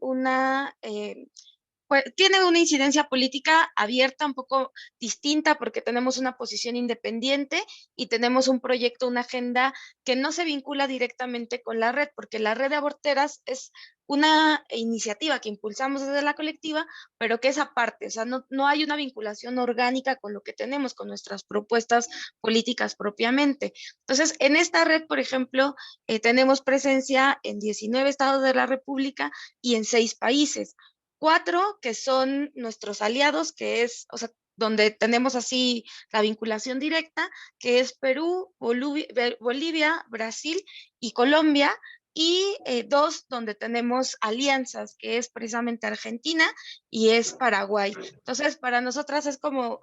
pues, tiene una incidencia política abierta, un poco distinta, porque tenemos una posición independiente y tenemos un proyecto, una agenda que no se vincula directamente con la red, porque la red de aborteras es una iniciativa que impulsamos desde la colectiva, pero que es aparte, o sea, no hay una vinculación orgánica con lo que tenemos, con nuestras propuestas políticas propiamente. Entonces, en esta red, por ejemplo, tenemos presencia en 19 estados de la República y en 6 países. 4 que son nuestros aliados, que es, o sea, donde tenemos así la vinculación directa, que es Perú, Bolivia, Brasil y Colombia, y 2 donde tenemos alianzas, que es precisamente Argentina y es Paraguay. Entonces, para nosotras es como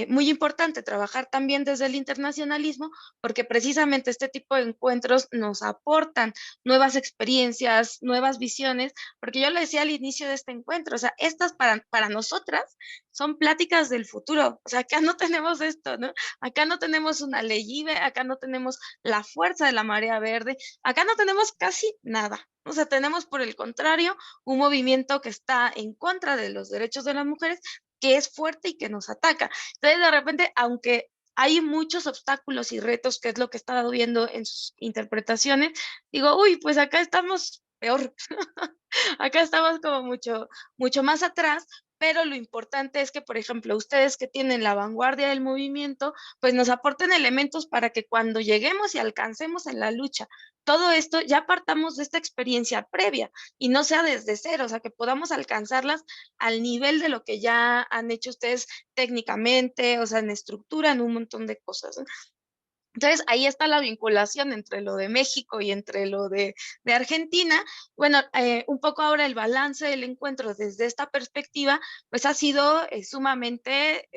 muy importante trabajar también desde el internacionalismo, porque precisamente este tipo de encuentros nos aportan nuevas experiencias, nuevas visiones, porque yo le decía al inicio de este encuentro, o sea, estas para nosotras son pláticas del futuro, o sea, acá no tenemos esto, ¿no? Acá no tenemos una ley IVE, acá no tenemos la fuerza de la Marea Verde, acá no tenemos casi nada. O sea, tenemos por el contrario un movimiento que está en contra de los derechos de las mujeres, que es fuerte y que nos ataca. Entonces, de repente, aunque hay muchos obstáculos y retos, que es lo que he estado viendo en sus interpretaciones, digo, uy, pues acá estamos peor, acá estamos como mucho más atrás, pero lo importante es que, por ejemplo, ustedes que tienen la vanguardia del movimiento, pues nos aporten elementos para que cuando lleguemos y alcancemos en la lucha todo esto, ya partamos de esta experiencia previa y no sea desde cero, o sea, que podamos alcanzarlas al nivel de lo que ya han hecho ustedes técnicamente, o sea, en estructura, en un montón de cosas, ¿no? Entonces, ahí está la vinculación entre lo de México y entre lo de Argentina. Bueno, un poco ahora el balance del encuentro desde esta perspectiva, pues ha sido sumamente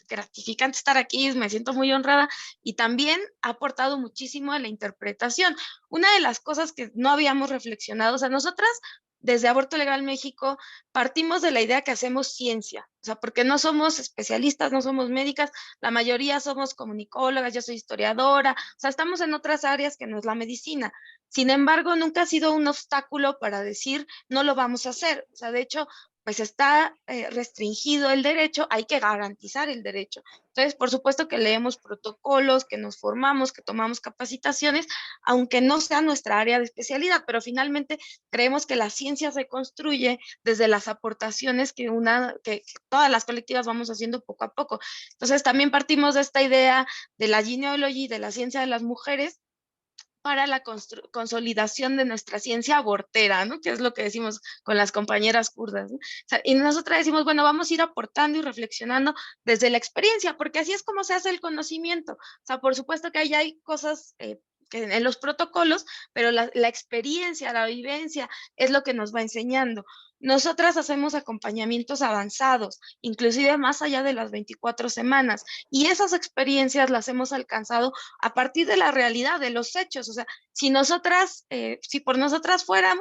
gratificante estar aquí, me siento muy honrada, y también ha aportado muchísimo a la interpretación. Una de las cosas que no habíamos reflexionado, o sea, nosotras desde Aborto Legal México partimos de la idea que hacemos ciencia, o sea, porque no somos especialistas, no somos médicas, la mayoría somos comunicólogas, yo soy historiadora, o sea, estamos en otras áreas que no es la medicina. Sin embargo, nunca ha sido un obstáculo para decir no lo vamos a hacer. O sea, de hecho, pues está restringido el derecho, hay que garantizar el derecho. Entonces, por supuesto que leemos protocolos, que nos formamos, que tomamos capacitaciones, aunque no sea nuestra área de especialidad, pero finalmente creemos que la ciencia se construye desde las aportaciones que todas las colectivas vamos haciendo poco a poco. Entonces también partimos de esta idea de la genealogy, de la ciencia de las mujeres, para la consolidación de nuestra ciencia abortera, ¿no? Que es lo que decimos con las compañeras kurdas, ¿no? O sea, y nosotras decimos, bueno, vamos a ir aportando y reflexionando desde la experiencia, porque así es como se hace el conocimiento. O sea, por supuesto que ahí hay cosas que en los protocolos, pero la experiencia, la vivencia es lo que nos va enseñando. Nosotras hacemos acompañamientos avanzados, inclusive más allá de las 24 semanas, y esas experiencias las hemos alcanzado a partir de la realidad, de los hechos. O sea, si nosotras, si por nosotras fuera,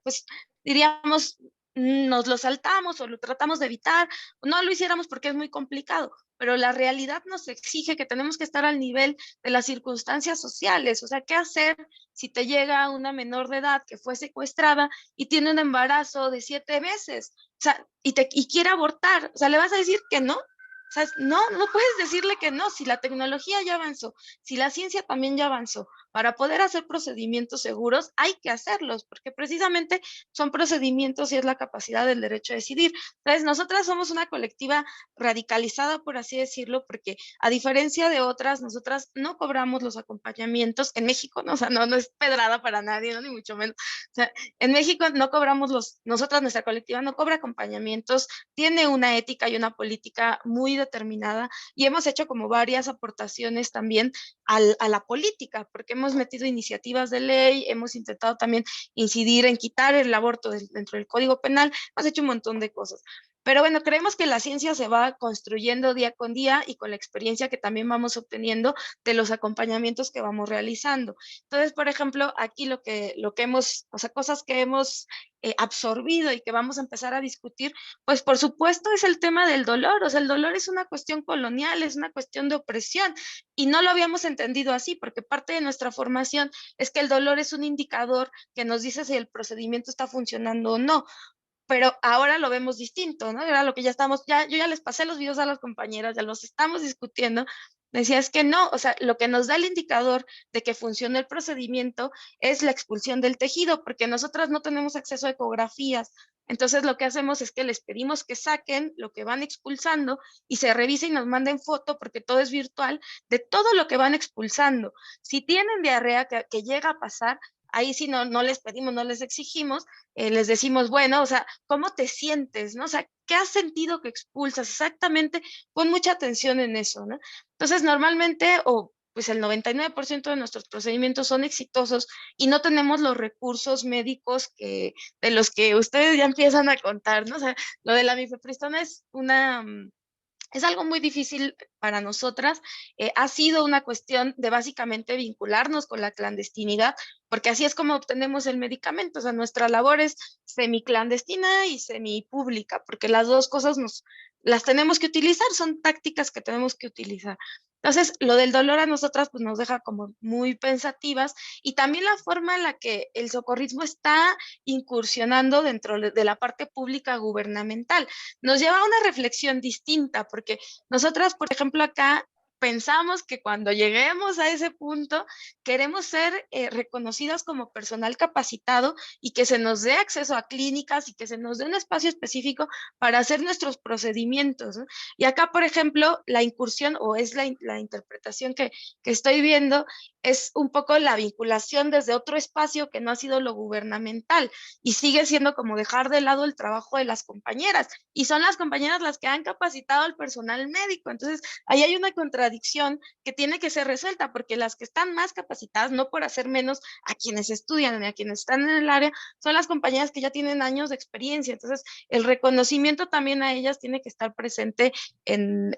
pues diríamos, nos lo saltamos o lo tratamos de evitar, no lo hiciéramos porque es muy complicado, pero la realidad nos exige que tenemos que estar al nivel de las circunstancias sociales. O sea, ¿qué hacer si te llega una menor de edad que fue secuestrada y tiene un embarazo de 7 meses? O sea, y quiere abortar. O sea, ¿le vas a decir que no? O sea, no puedes decirle que no, si la tecnología ya avanzó, si la ciencia también ya avanzó. Para poder hacer procedimientos seguros hay que hacerlos, porque precisamente son procedimientos y es la capacidad del derecho a decidir. Entonces, nosotras somos una colectiva radicalizada, por así decirlo, porque a diferencia de otras, nosotras no cobramos los acompañamientos en México, ¿no? O sea, no es pedrada para nadie, ¿no? Ni mucho menos. O sea, en México no cobramos nosotras, nuestra colectiva no cobra acompañamientos, tiene una ética y una política muy determinada, y hemos hecho como varias aportaciones también a la política, porque hemos metido iniciativas de ley, hemos intentado también incidir en quitar el aborto dentro del Código Penal, hemos hecho un montón de cosas. Pero bueno, creemos que la ciencia se va construyendo día con día y con la experiencia que también vamos obteniendo de los acompañamientos que vamos realizando. Entonces, por ejemplo, aquí lo que hemos, o sea, cosas que hemos absorbido y que vamos a empezar a discutir, pues por supuesto es el tema del dolor. O sea, el dolor es una cuestión colonial, es una cuestión de opresión, y no lo habíamos entendido así, porque parte de nuestra formación es que el dolor es un indicador que nos dice si el procedimiento está funcionando o no. Pero ahora lo vemos distinto, ¿no? Era lo que yo ya les pasé los videos a las compañeras, ya los estamos discutiendo. Decía, es que no, o sea, lo que nos da el indicador de que funciona el procedimiento es la expulsión del tejido, porque nosotras no tenemos acceso a ecografías. Entonces lo que hacemos es que les pedimos que saquen lo que van expulsando y se revise y nos manden foto, porque todo es virtual, de todo lo que van expulsando. Si tienen diarrea que llega a pasar, ahí sí no les pedimos, no les exigimos, les decimos, bueno, o sea, ¿cómo te sientes, no? O sea, ¿qué has sentido que expulsas? Exactamente, pon mucha atención en eso, ¿no? Entonces, normalmente, pues el 99% de nuestros procedimientos son exitosos y no tenemos los recursos médicos de los que ustedes ya empiezan a contar, ¿no? O sea, lo de la mifepristona es algo muy difícil para nosotras. Ha sido una cuestión de básicamente vincularnos con la clandestinidad, porque así es como obtenemos el medicamento. O sea, nuestra labor es semiclandestina y semipública, porque las dos cosas las tenemos que utilizar, son tácticas que tenemos que utilizar. Entonces, lo del dolor a nosotras pues nos deja como muy pensativas, y también la forma en la que el socorrismo está incursionando dentro de la parte pública gubernamental nos lleva a una reflexión distinta, porque nosotras, por ejemplo, acá pensamos que cuando lleguemos a ese punto queremos ser reconocidas como personal capacitado y que se nos dé acceso a clínicas y que se nos dé un espacio específico para hacer nuestros procedimientos, ¿no? Y acá, por ejemplo, la incursión o es la interpretación que estoy viendo es un poco la vinculación desde otro espacio que no ha sido lo gubernamental, y sigue siendo como dejar de lado el trabajo de las compañeras, y son las compañeras las que han capacitado al personal médico. Entonces, ahí hay una contradicción que tiene que ser resuelta, porque las que están más capacitadas, no por hacer menos a quienes estudian ni a quienes están en el área, son las compañeras que ya tienen años de experiencia. Entonces, el reconocimiento también a ellas tiene que estar presente en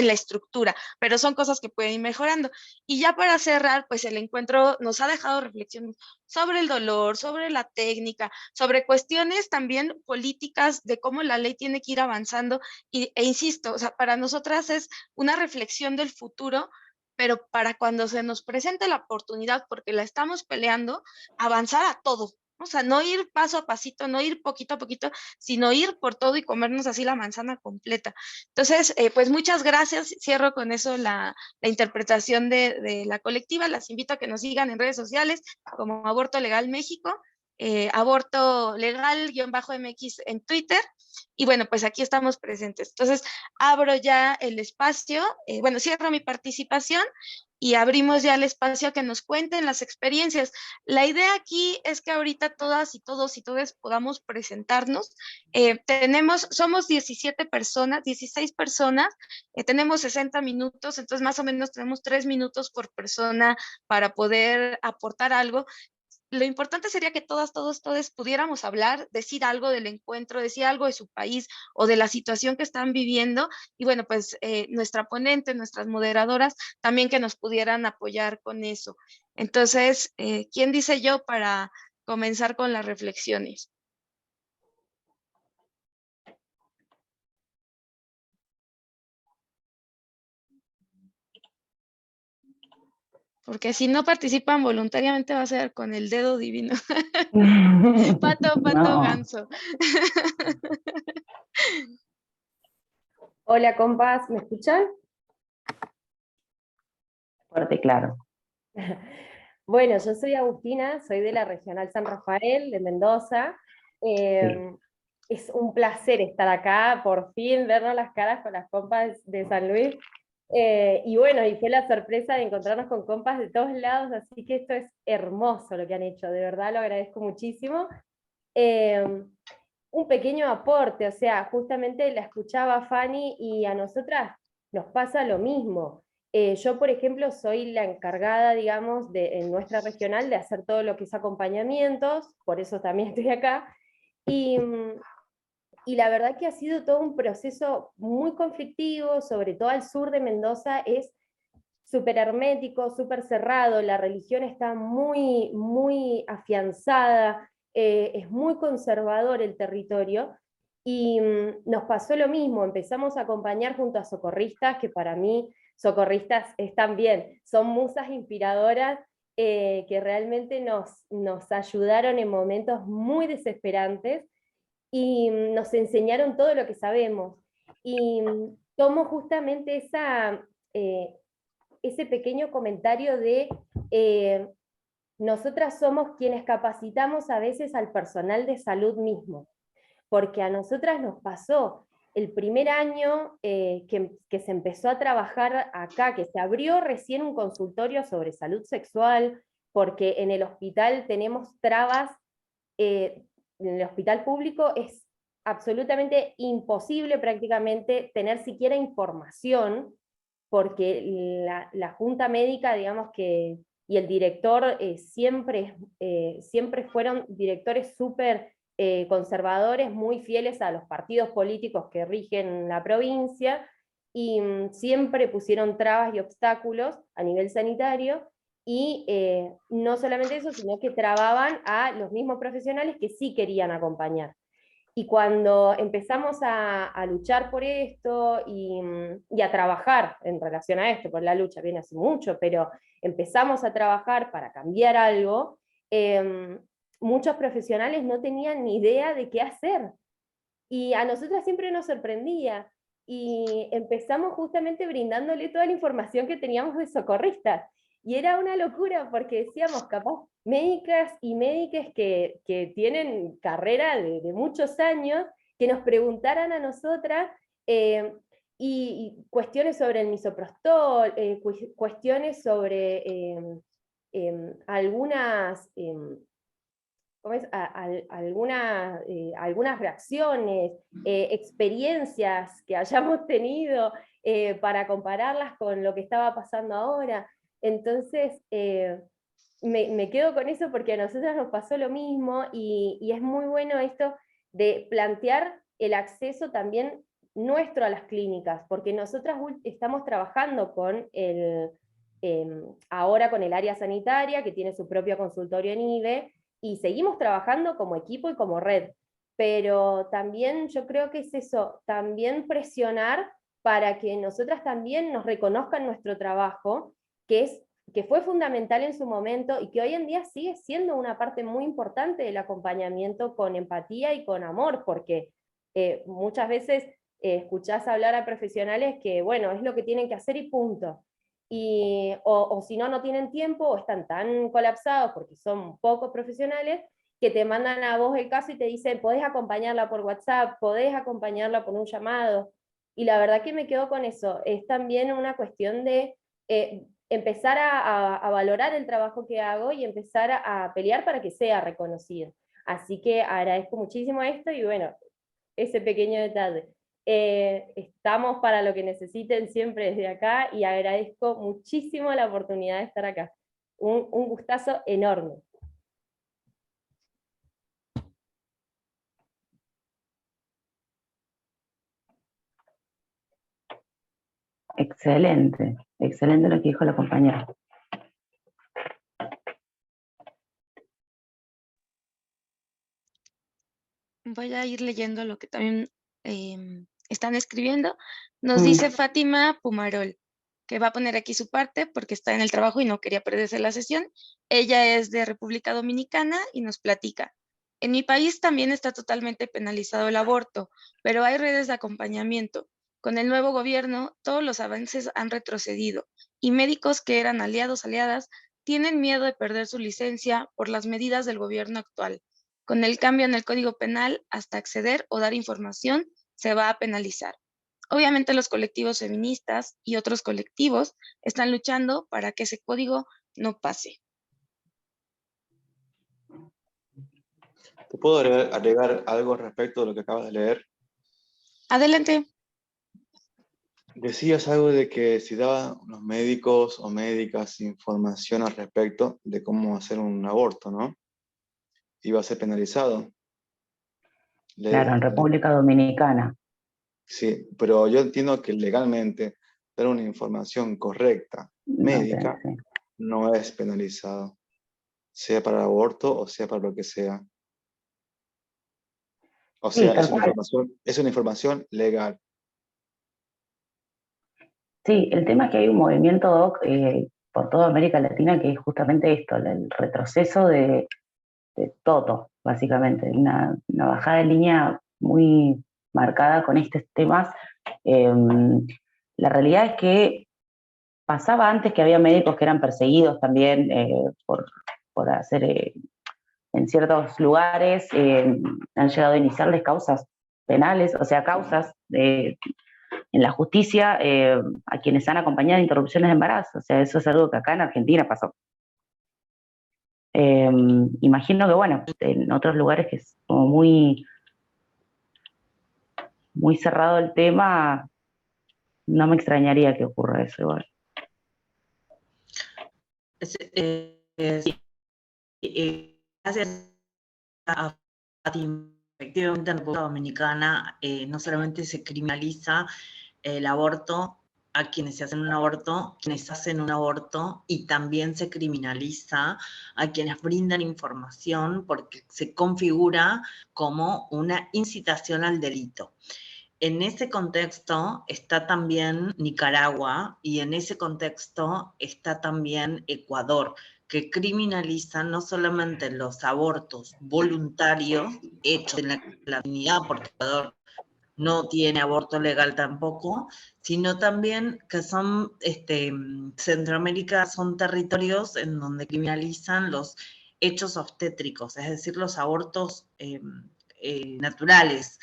la estructura, pero son cosas que pueden ir mejorando. Y ya para cerrar, pues el encuentro nos ha dejado reflexiones sobre el dolor, sobre la técnica, sobre cuestiones también políticas de cómo la ley tiene que ir avanzando. E insisto, o sea, para nosotras es una reflexión del futuro, pero para cuando se nos presente la oportunidad, porque la estamos peleando, avanzar a todo. O sea, no ir paso a pasito, no ir poquito a poquito, sino ir por todo y comernos así la manzana completa. Entonces, pues muchas gracias. Cierro con eso la interpretación de la colectiva. Las invito a que nos sigan en redes sociales como Aborto Legal México, Aborto Legal-MX en Twitter. Y bueno, pues aquí estamos presentes. Entonces, abro ya el espacio. Bueno, cierro mi participación y abrimos ya el espacio a que nos cuenten las experiencias. La idea aquí es que ahorita todas y todos y todas podamos presentarnos. Somos 17 personas, 16 personas, tenemos 60 minutos, entonces más o menos tenemos 3 minutos por persona para poder aportar algo. Lo importante sería que todos pudiéramos hablar, decir algo del encuentro, decir algo de su país o de la situación que están viviendo. Y bueno, pues nuestra ponente, nuestras moderadoras, también que nos pudieran apoyar con eso. Entonces, ¿quién dice yo para comenzar con las reflexiones? Porque si no participan voluntariamente va a ser con el dedo divino. Pato, No. ganso. Hola, compas, ¿me escuchan? Fuerte, claro. Bueno, yo soy Agustina, soy de la Regional San Rafael, de Mendoza. Es un placer estar acá, por fin, vernos las caras con las compas de San Luis. Y bueno, y fue la sorpresa de encontrarnos con compas de todos lados, así que esto es hermoso lo que han hecho, de verdad lo agradezco muchísimo. Un pequeño aporte, o sea, justamente la escuchaba Fanny y a nosotras nos pasa lo mismo. Yo, por ejemplo, soy la encargada, digamos, en nuestra regional de hacer todo lo que es acompañamientos, por eso también estoy acá, y la verdad que ha sido todo un proceso muy conflictivo, sobre todo al sur de Mendoza, es súper hermético, súper cerrado, la religión está muy, muy afianzada, es muy conservador el territorio, y nos pasó lo mismo, empezamos a acompañar junto a socorristas, que para mí socorristas están bien, son musas inspiradoras, que realmente nos ayudaron en momentos muy desesperantes, y nos enseñaron todo lo que sabemos, y tomo justamente ese pequeño comentario de nosotras somos quienes capacitamos a veces al personal de salud mismo, porque a nosotras nos pasó el primer año que se empezó a trabajar acá, que se abrió recién un consultorio sobre salud sexual, porque en el hospital tenemos trabas, en el hospital público es absolutamente imposible prácticamente tener siquiera información, porque la junta médica, digamos que, y el director siempre fueron directores súper conservadores, muy fieles a los partidos políticos que rigen la provincia, y siempre pusieron trabas y obstáculos a nivel sanitario, y no solamente eso, sino que trababan a los mismos profesionales que sí querían acompañar. Y cuando empezamos a luchar por esto y a trabajar en relación a esto, porque la lucha viene hace mucho, pero empezamos a trabajar para cambiar algo, muchos profesionales no tenían ni idea de qué hacer. Y a nosotras siempre nos sorprendía. Y empezamos justamente brindándole toda la información que teníamos de socorristas. Y era una locura porque decíamos, capaz, médicas y médicas que tienen carrera de muchos años, que nos preguntaran a nosotras, y cuestiones sobre el misoprostol, cuestiones sobre algunas algunas reacciones, experiencias que hayamos tenido, para compararlas con lo que estaba pasando ahora. Entonces, me quedo con eso porque a nosotros nos pasó lo mismo, y es muy bueno esto de plantear el acceso también nuestro a las clínicas, porque nosotras estamos trabajando con ahora con el área sanitaria, que tiene su propio consultorio en IBE, y seguimos trabajando como equipo y como red, pero también yo creo que es eso, también presionar para que nosotras también nos reconozcan nuestro trabajo, que fue fundamental en su momento y que hoy en día sigue siendo una parte muy importante del acompañamiento con empatía y con amor, porque muchas veces escuchás hablar a profesionales que, bueno, es lo que tienen que hacer y punto. O si no, no tienen tiempo, o están tan colapsados porque son pocos profesionales, que te mandan a vos el caso y te dicen, podés acompañarla por WhatsApp, podés acompañarla por un llamado. Y la verdad que me quedo con eso, es también una cuestión de empezar a valorar el trabajo que hago y empezar a pelear para que sea reconocido. Así que agradezco muchísimo esto y bueno, ese pequeño detalle. Estamos para lo que necesiten siempre desde acá y agradezco muchísimo la oportunidad de estar acá. Un gustazo enorme. Excelente, excelente lo que dijo la compañera. Voy a ir leyendo lo que también están escribiendo. Nos dice Fátima Pumarol, que va a poner aquí su parte porque está en el trabajo y no quería perderse la sesión. Ella es de República Dominicana y nos platica. En mi país también está totalmente penalizado el aborto, pero hay redes de acompañamiento. Con el nuevo gobierno, todos los avances han retrocedido y médicos que eran aliados, aliadas, tienen miedo de perder su licencia por las medidas del gobierno actual. Con el cambio en el Código Penal, hasta acceder o dar información se va a penalizar. Obviamente los colectivos feministas y otros colectivos están luchando para que ese código no pase. ¿Te puedo agregar algo respecto de lo que acabas de leer? Adelante. Decías algo de que si daban los médicos o médicas información al respecto de cómo hacer un aborto, ¿no? Iba a ser penalizado. Claro, en República Dominicana. Sí, pero yo entiendo que legalmente dar una información correcta, médica, no es penalizado, sea para aborto o sea para lo que sea. O sea, es una información legal. Sí, el tema es que hay un movimiento, Doc, por toda América Latina que es justamente esto, el retroceso de todo, básicamente. Una bajada de línea muy marcada con estos temas. La realidad es que pasaba antes que había médicos que eran perseguidos también por hacer, en ciertos lugares, han llegado a iniciarles causas penales, o sea, causas en la justicia a quienes han acompañado interrupciones de embarazo. O sea, eso es algo que acá en Argentina pasó. Imagino que, bueno, en otros lugares que es como muy cerrado el tema, no me extrañaría que ocurra eso igual. Gracias a Fátima. Efectivamente, en República Dominicana no solamente se criminaliza el aborto a quienes hacen un aborto, y también se criminaliza a quienes brindan información porque se configura como una incitación al delito. En ese contexto está también Nicaragua y en ese contexto está también Ecuador, que criminalizan no solamente los abortos voluntarios hechos en la clandestinidad, porque Ecuador no tiene aborto legal tampoco, sino también que son, Centroamérica son territorios en donde criminalizan los hechos obstétricos, es decir, los abortos naturales.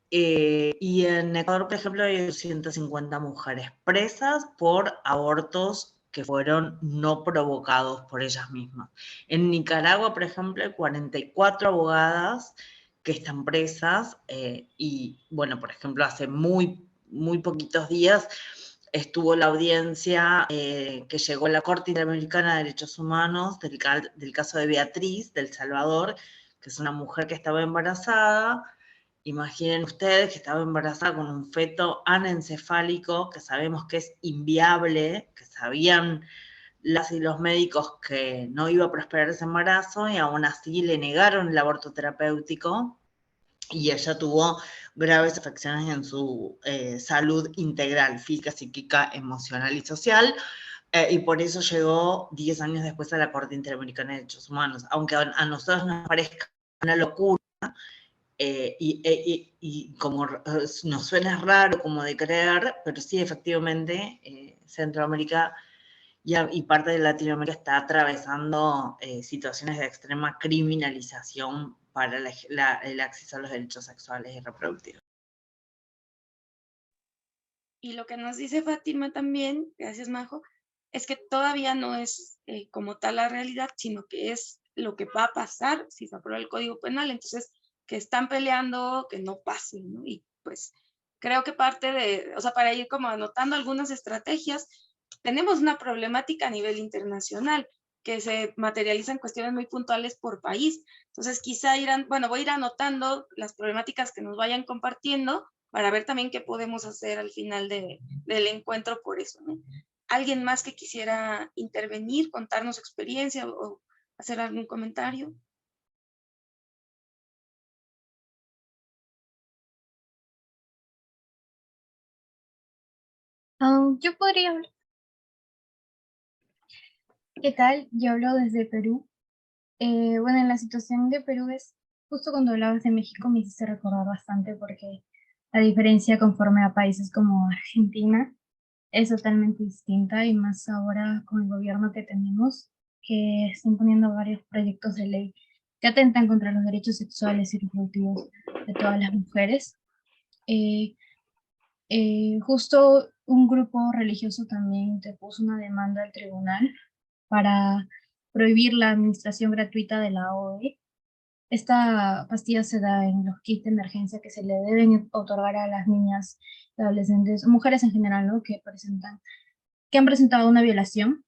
Y en Ecuador, por ejemplo, hay 250 mujeres presas por abortos que fueron no provocados por ellas mismas. En Nicaragua, por ejemplo, hay 44 abogadas que están presas y, bueno, por ejemplo, hace muy poquitos días estuvo la audiencia que llegó a la Corte Interamericana de Derechos Humanos del caso de Beatriz, del Salvador, que es una mujer que estaba embarazada. Imaginen ustedes que estaba embarazada con un feto anencefálico, que sabemos que es inviable, que sabían las y los médicos que no iba a prosperar ese embarazo y aún así le negaron el aborto terapéutico y ella tuvo graves afecciones en su salud integral, física, psíquica, emocional y social. Y por eso llegó 10 años después a la Corte Interamericana de Derechos Humanos. Aunque a nosotros nos parezca una locura, y como nos suena raro como de creer, pero sí, efectivamente, Centroamérica y parte de Latinoamérica está atravesando situaciones de extrema criminalización para el acceso a los derechos sexuales y reproductivos. Y lo que nos dice Fátima también, gracias Majo, es que todavía no es como tal la realidad, sino que es lo que va a pasar si se aprueba el Código Penal. Entonces, que están peleando que no pase, ¿no? Y pues creo que parte de, o sea, para ir como anotando algunas estrategias, tenemos una problemática a nivel internacional que se materializa en cuestiones muy puntuales por país. Entonces, quizá bueno, voy a ir anotando las problemáticas que nos vayan compartiendo para ver también qué podemos hacer al final del encuentro por eso, ¿no? ¿Alguien más que quisiera intervenir, contarnos su experiencia o hacer algún comentario? Yo podría hablar. ¿Qué tal? Yo hablo desde Perú. Bueno, en la situación de Perú es, justo cuando hablabas de México me hiciste recordar bastante porque la diferencia conforme a países como Argentina es totalmente distinta y más ahora con el gobierno que tenemos, que están poniendo varios proyectos de ley que atentan contra los derechos sexuales y reproductivos de todas las mujeres. Eh, Justo un grupo religioso también te puso una demanda al tribunal para prohibir la administración gratuita de la OE. Esta pastilla se da en los kits de emergencia que se le deben otorgar a las niñas, adolescentes, mujeres en general, ¿no? Que han presentado una violación.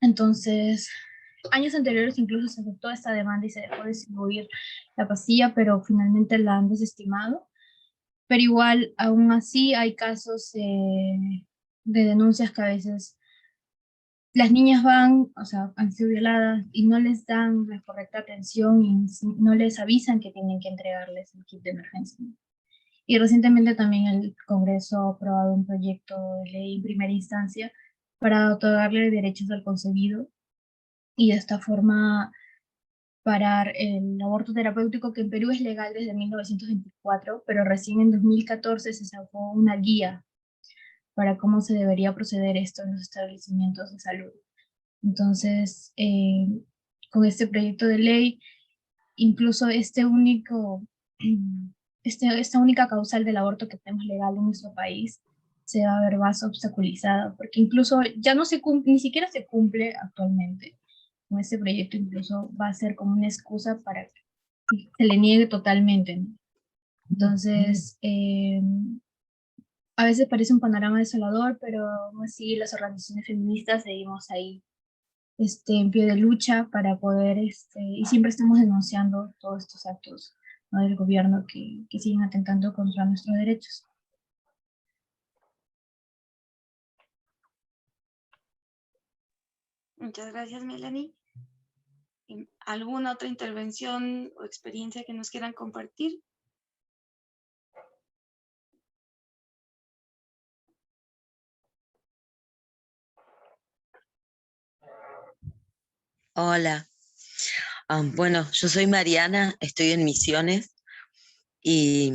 Entonces, años anteriores incluso se aceptó esta demanda y se dejó de distribuir la pastilla, pero finalmente la han desestimado. Pero igual, aún así, hay casos de denuncias que a veces las niñas van, o sea, han sido violadas y no les dan la correcta atención y no les avisan que tienen que entregarles el kit de emergencia. Y recientemente también el Congreso ha aprobado un proyecto de ley en primera instancia para otorgarle derechos al concebido y de esta forma parar el aborto terapéutico, que en Perú es legal desde 1924, pero recién en 2014 se sacó una guía para cómo se debería proceder esto en los establecimientos de salud. Entonces, con este proyecto de ley, incluso esta única causal del aborto que tenemos legal en nuestro país se va a ver más obstaculizada, porque incluso ya no se cumple, ni siquiera se cumple actualmente. Con este proyecto incluso va a ser como una excusa para que se le niegue totalmente, ¿no? Entonces, a veces parece un panorama desolador, pero aún así las organizaciones feministas seguimos ahí en pie de lucha para poder, y siempre estamos denunciando todos estos actos, ¿no?, del gobierno que siguen atentando contra nuestros derechos. Muchas gracias, Melanie. ¿Alguna otra intervención o experiencia que nos quieran compartir? Hola, bueno, yo soy Mariana, estoy en Misiones y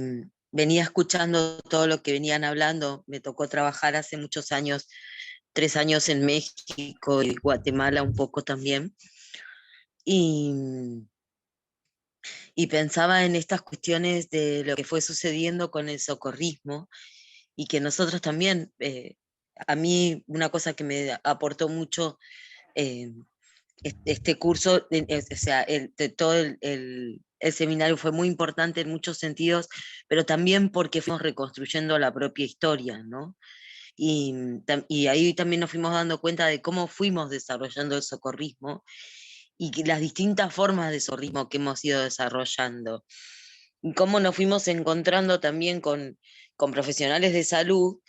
venía escuchando todo lo que venían hablando. Me tocó trabajar hace muchos años, 3 años en México y Guatemala un poco también. Y pensaba en estas cuestiones de lo que fue sucediendo con el socorrismo y que nosotros también, a mí una cosa que me aportó mucho este curso, o sea, todo el seminario fue muy importante en muchos sentidos, pero también porque fuimos reconstruyendo la propia historia, ¿no? Y ahí también nos fuimos dando cuenta de cómo fuimos desarrollando el socorrismo y las distintas formas de socorrismo que hemos ido desarrollando. Y cómo nos fuimos encontrando también con profesionales de salud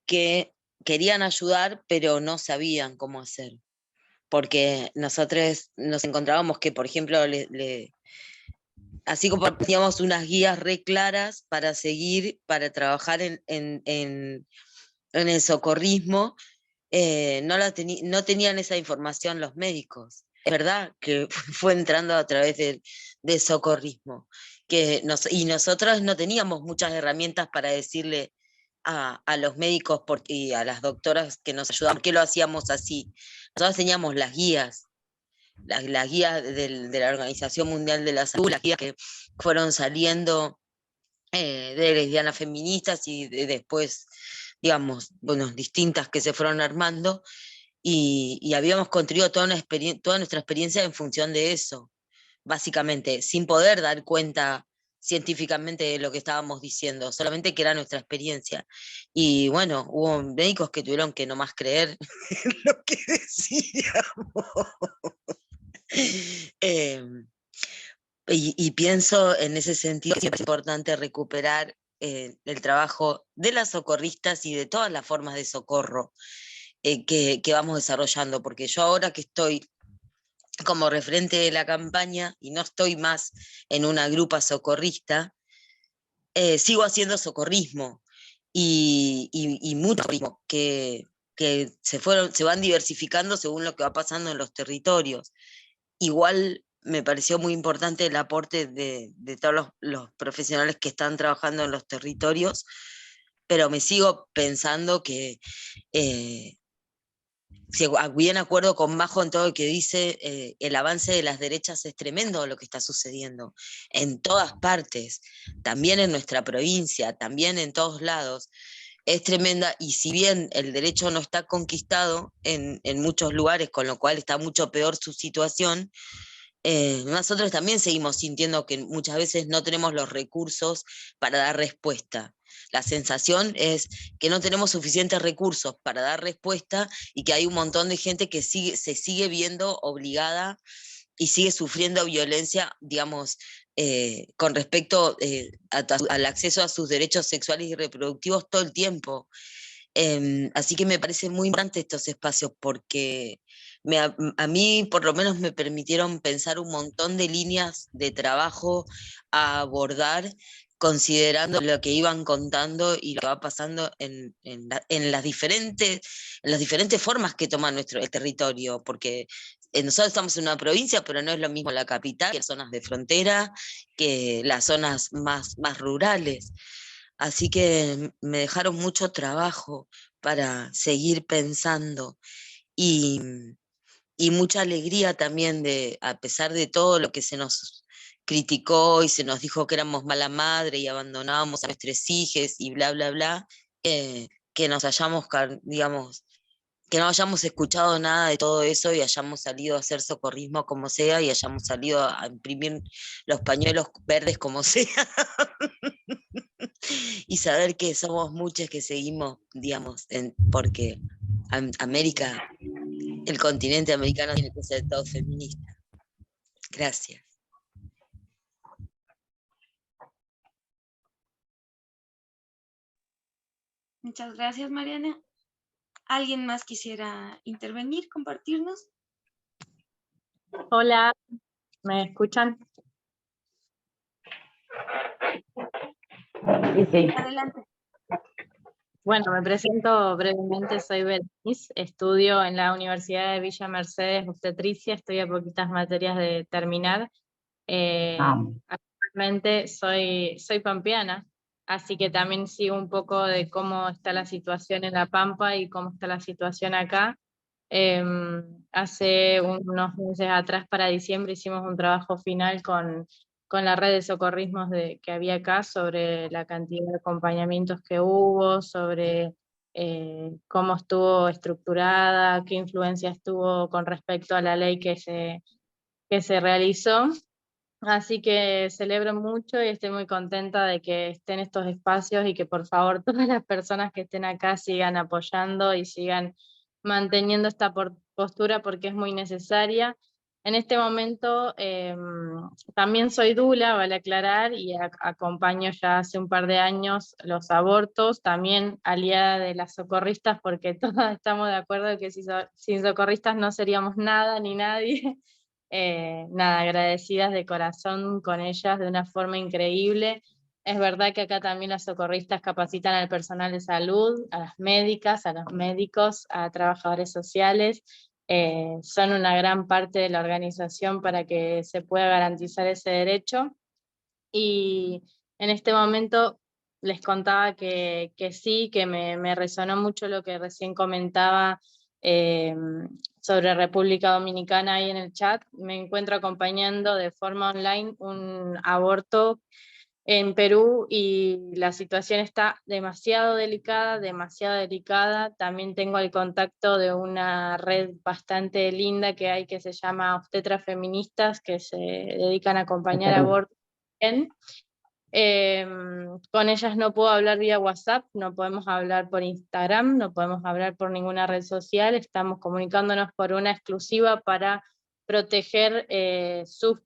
que querían ayudar, pero no sabían cómo hacer. Porque nosotros nos encontrábamos que, por ejemplo, así como teníamos unas guías re claras para seguir, para trabajar en el socorrismo, no tenían esa información los médicos. Es verdad que fue entrando a través del socorrismo, y nosotros no teníamos muchas herramientas para decirle a los médicos y a las doctoras que nos ayudaban por qué lo hacíamos así. Nosotros teníamos las guías, las guías de la Organización Mundial de la Salud, las guías que fueron saliendo de lesbianas feministas y después, digamos, bueno, distintas que se fueron armando, y habíamos construido toda nuestra experiencia en función de eso, básicamente, sin poder dar cuenta científicamente de lo que estábamos diciendo, solamente que era nuestra experiencia. Y bueno, hubo médicos que tuvieron que nomás creer en lo que decíamos. Y pienso en ese sentido que es importante recuperar el trabajo de las socorristas y de todas las formas de socorro que vamos desarrollando, porque yo ahora que estoy como referente de la campaña y no estoy más en una grupa socorrista, sigo haciendo socorrismo y mucho socorrismo que se van diversificando según lo que va pasando en los territorios. Igual me pareció muy importante el aporte de todos los profesionales que están trabajando en los territorios, pero me sigo pensando que si bien acuerdo con Majo en todo lo que dice, el avance de las derechas es tremendo lo que está sucediendo en todas partes, también en nuestra provincia, también en todos lados. Es tremenda, y si bien el derecho no está conquistado en muchos lugares, con lo cual está mucho peor su situación, nosotros también seguimos sintiendo que muchas veces no tenemos los recursos para dar respuesta. La sensación es que no tenemos suficientes recursos para dar respuesta y que hay un montón de gente que se sigue viendo obligada y sigue sufriendo violencia, digamos, con respecto al acceso a sus derechos sexuales y reproductivos todo el tiempo. Así que me parece muy importante estos espacios porque a mí por lo menos me permitieron pensar un montón de líneas de trabajo a abordar, considerando lo que iban contando y lo que va pasando en las diferentes formas que toma el territorio, porque nosotros estamos en una provincia, pero no es lo mismo la capital que las zonas de frontera, que las zonas más rurales. Así que me dejaron mucho trabajo para seguir pensando y, y mucha alegría también a pesar de todo lo que se nos criticó y se nos dijo que éramos mala madre y abandonábamos a nuestros hijos y bla, bla, bla, que nos hayamos, digamos, que no hayamos escuchado nada de todo eso y hayamos salido a hacer socorrismo como sea y hayamos salido a imprimir los pañuelos verdes como sea. Y saber que somos muchos que seguimos, digamos, porque América, el continente americano tiene que ser todo feminista. Gracias. Muchas gracias, Mariana. ¿Alguien más quisiera intervenir, compartirnos? Hola, ¿me escuchan? Sí. Adelante. Bueno, me presento brevemente, soy Berenice, estudio en la Universidad de Villa Mercedes obstetricia, estoy a poquitas materias de terminar. Actualmente soy pampeana, así que también sigo un poco de cómo está la situación en La Pampa y cómo está la situación acá. Hace unos meses atrás, para diciembre, hicimos un trabajo final con la red de socorrismos que había acá sobre la cantidad de acompañamientos que hubo, sobre cómo estuvo estructurada, qué influencia tuvo con respecto a la ley que se realizó. Así que celebro mucho y estoy muy contenta de que estén estos espacios y que por favor todas las personas que estén acá sigan apoyando y sigan manteniendo esta postura porque es muy necesaria. En este momento también soy dula, vale aclarar, y acompaño ya hace un par de años los abortos, también aliada de las socorristas porque todas estamos de acuerdo que sin socorristas no seríamos nada ni nadie. Nada, agradecidas de corazón con ellas de una forma increíble. Es verdad que acá también las socorristas capacitan al personal de salud, a las médicas, a los médicos, a trabajadores sociales. Son una gran parte de la organización para que se pueda garantizar ese derecho. Y en este momento les contaba que sí, que me resonó mucho lo que recién comentaba sobre República Dominicana ahí en el chat. Me encuentro acompañando de forma online un aborto en Perú y la situación está demasiado delicada. También tengo el contacto de una red bastante linda que hay que se llama Obstetras Feministas, que se dedican a acompañar abortos. Con ellas no puedo hablar vía WhatsApp, no podemos hablar por Instagram, no podemos hablar por ninguna red social, estamos comunicándonos por una exclusiva para proteger sus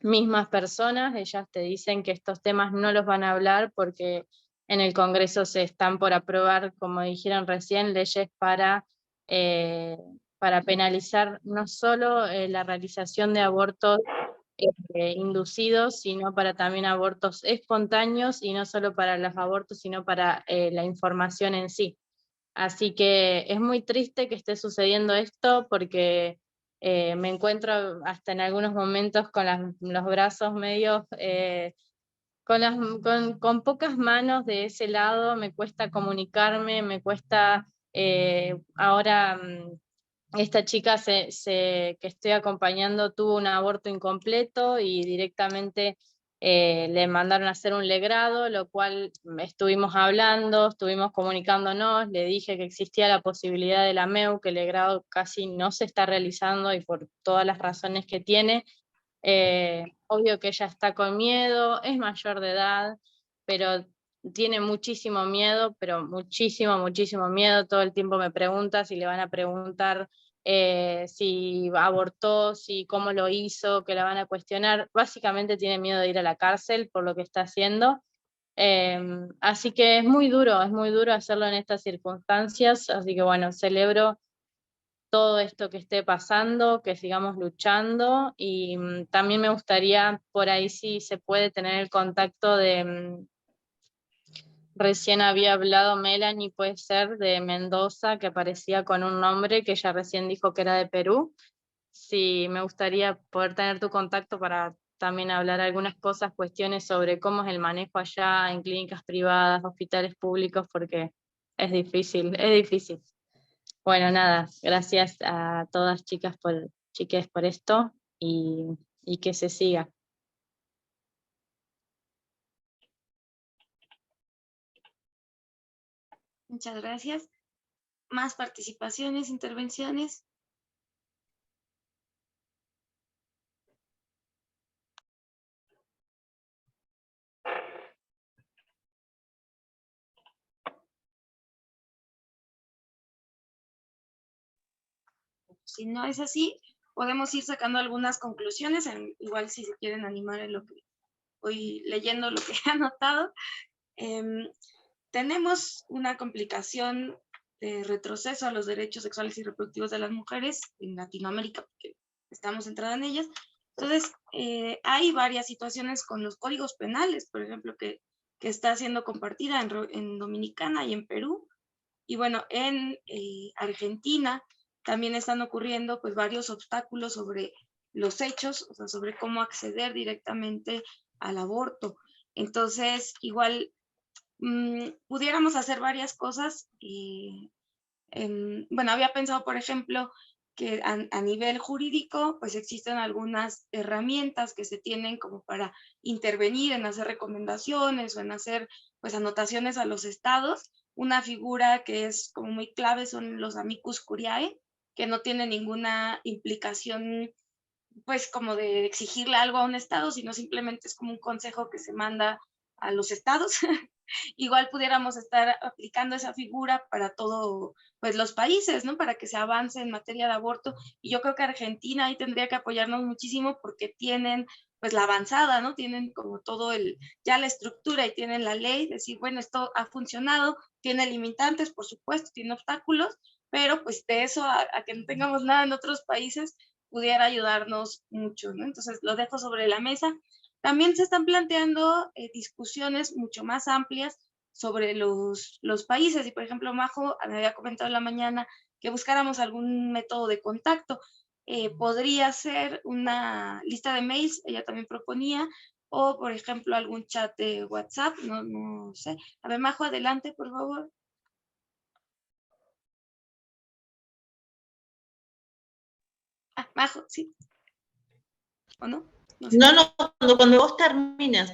mismas personas. Ellas te dicen que estos temas no los van a hablar porque en el Congreso se están por aprobar, como dijeron recién, leyes para penalizar no solo la realización de abortos inducidos, sino para también abortos espontáneos, y no solo para los abortos, sino para la información en sí. Así que es muy triste que esté sucediendo esto, porque me encuentro hasta en algunos momentos con los brazos medios, con pocas manos de ese lado. Me cuesta comunicarme, me cuesta ahora... esta chica que estoy acompañando tuvo un aborto incompleto y directamente le mandaron a hacer un legrado, lo cual estuvimos hablando, estuvimos comunicándonos, le dije que existía la posibilidad de la MEU, que el legrado casi no se está realizando y por todas las razones que tiene. Obvio que ella está con miedo, es mayor de edad, pero tiene muchísimo miedo, pero muchísimo miedo. Todo el tiempo me pregunta si le van a preguntar si abortó, si cómo lo hizo, que la van a cuestionar. Básicamente tiene miedo de ir a la cárcel por lo que está haciendo. Así que es muy duro hacerlo en estas circunstancias. Así que bueno, celebro todo esto que esté pasando, que sigamos luchando, y también me gustaría por ahí si se puede tener el contacto de... Recién había hablado Melanie, puede ser, de Mendoza, que aparecía con un nombre que ella recién dijo que era de Perú. Sí, me gustaría poder tener tu contacto para también hablar algunas cosas, cuestiones sobre cómo es el manejo allá en clínicas privadas, hospitales públicos, porque es difícil, es difícil. Bueno, nada, gracias a todas chiques por esto, y que se siga. Muchas gracias. ¿Más participaciones, intervenciones? Si no es así, podemos ir sacando algunas conclusiones, igual si se quieren animar en lo que voy leyendo, lo que he anotado. Tenemos una complicación de retroceso a los derechos sexuales y reproductivos de las mujeres en Latinoamérica, porque estamos centradas en ellas. Entonces, hay varias situaciones con los códigos penales, por ejemplo, que está siendo compartida en Dominicana y en Perú. Y bueno, en Argentina también están ocurriendo pues varios obstáculos sobre los hechos, o sea, sobre cómo acceder directamente al aborto. Entonces, igual pudiéramos hacer varias cosas. Bueno, había pensado, por ejemplo, que a nivel jurídico, pues existen algunas herramientas que se tienen como para intervenir en hacer recomendaciones o en hacer pues anotaciones a los estados. Una figura que es como muy clave son los amicus curiae, que no tiene ninguna implicación pues como de exigirle algo a un estado, sino simplemente es como un consejo que se manda a los estados. Igual pudiéramos estar aplicando esa figura para todos pues, los países, ¿no? Para que se avance en materia de aborto. Y yo creo que Argentina ahí tendría que apoyarnos muchísimo porque tienen pues la avanzada, ¿no? Tienen como todo ya la estructura y tienen la ley, decir, bueno, esto ha funcionado, tiene limitantes, por supuesto, tiene obstáculos, pero pues de eso a que no tengamos nada en otros países pudiera ayudarnos mucho, ¿no? Entonces lo dejo sobre la mesa. También se están planteando discusiones mucho más amplias sobre los países. Y por ejemplo, Majo me había comentado en la mañana que buscáramos algún método de contacto. Podría ser una lista de mails, ella también proponía, o por ejemplo algún chat de WhatsApp, no sé. A ver, Majo, adelante, por favor. Ah, Majo, sí. ¿O no? No, cuando vos termines.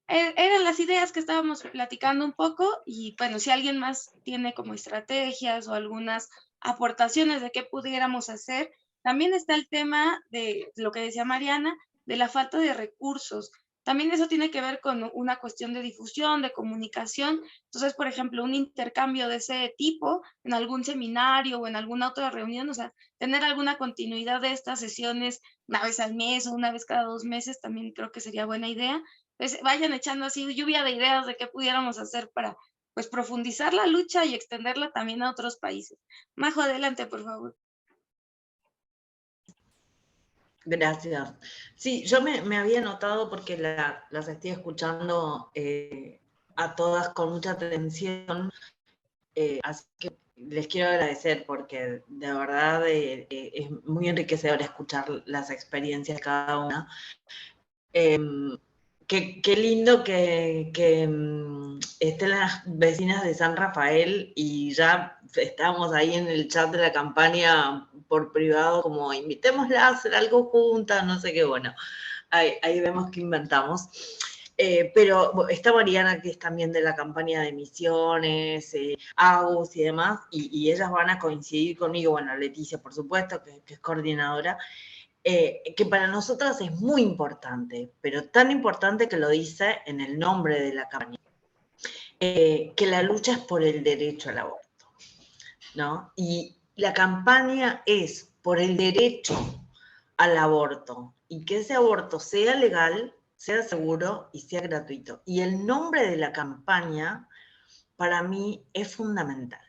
eran las ideas que estábamos platicando un poco y bueno, si alguien más tiene como estrategias o algunas aportaciones de qué pudiéramos hacer. También está el tema de lo que decía Mariana, de la falta de recursos. También eso tiene que ver con una cuestión de difusión, de comunicación. Entonces, por ejemplo, un intercambio de ese tipo en algún seminario o en alguna otra reunión, o sea, tener alguna continuidad de estas sesiones una vez al mes o una vez cada 2 meses, también creo que sería buena idea. Pues vayan echando así lluvia de ideas de qué pudiéramos hacer para pues profundizar la lucha y extenderla también a otros países. Majo, adelante, por favor. Gracias. Sí, yo me había notado porque las estoy escuchando a todas con mucha atención, así que les quiero agradecer porque de verdad es muy enriquecedor escuchar las experiencias de cada una. Qué lindo que estén las vecinas de San Rafael y ya estamos ahí en el chat de la campaña por privado, como invitémosla a hacer algo juntas, no sé qué, bueno, ahí vemos que inventamos. Pero está Mariana, que es también de la campaña de Misiones, Agus y demás, y ellas van a coincidir conmigo, bueno, Leticia, por supuesto, que es coordinadora, que para nosotras es muy importante, pero tan importante que lo dice en el nombre de la campaña, que la lucha es por el derecho al aborto, ¿no? Y la campaña es por el derecho al aborto, y que ese aborto sea legal, sea seguro y sea gratuito. Y el nombre de la campaña, para mí, es fundamental.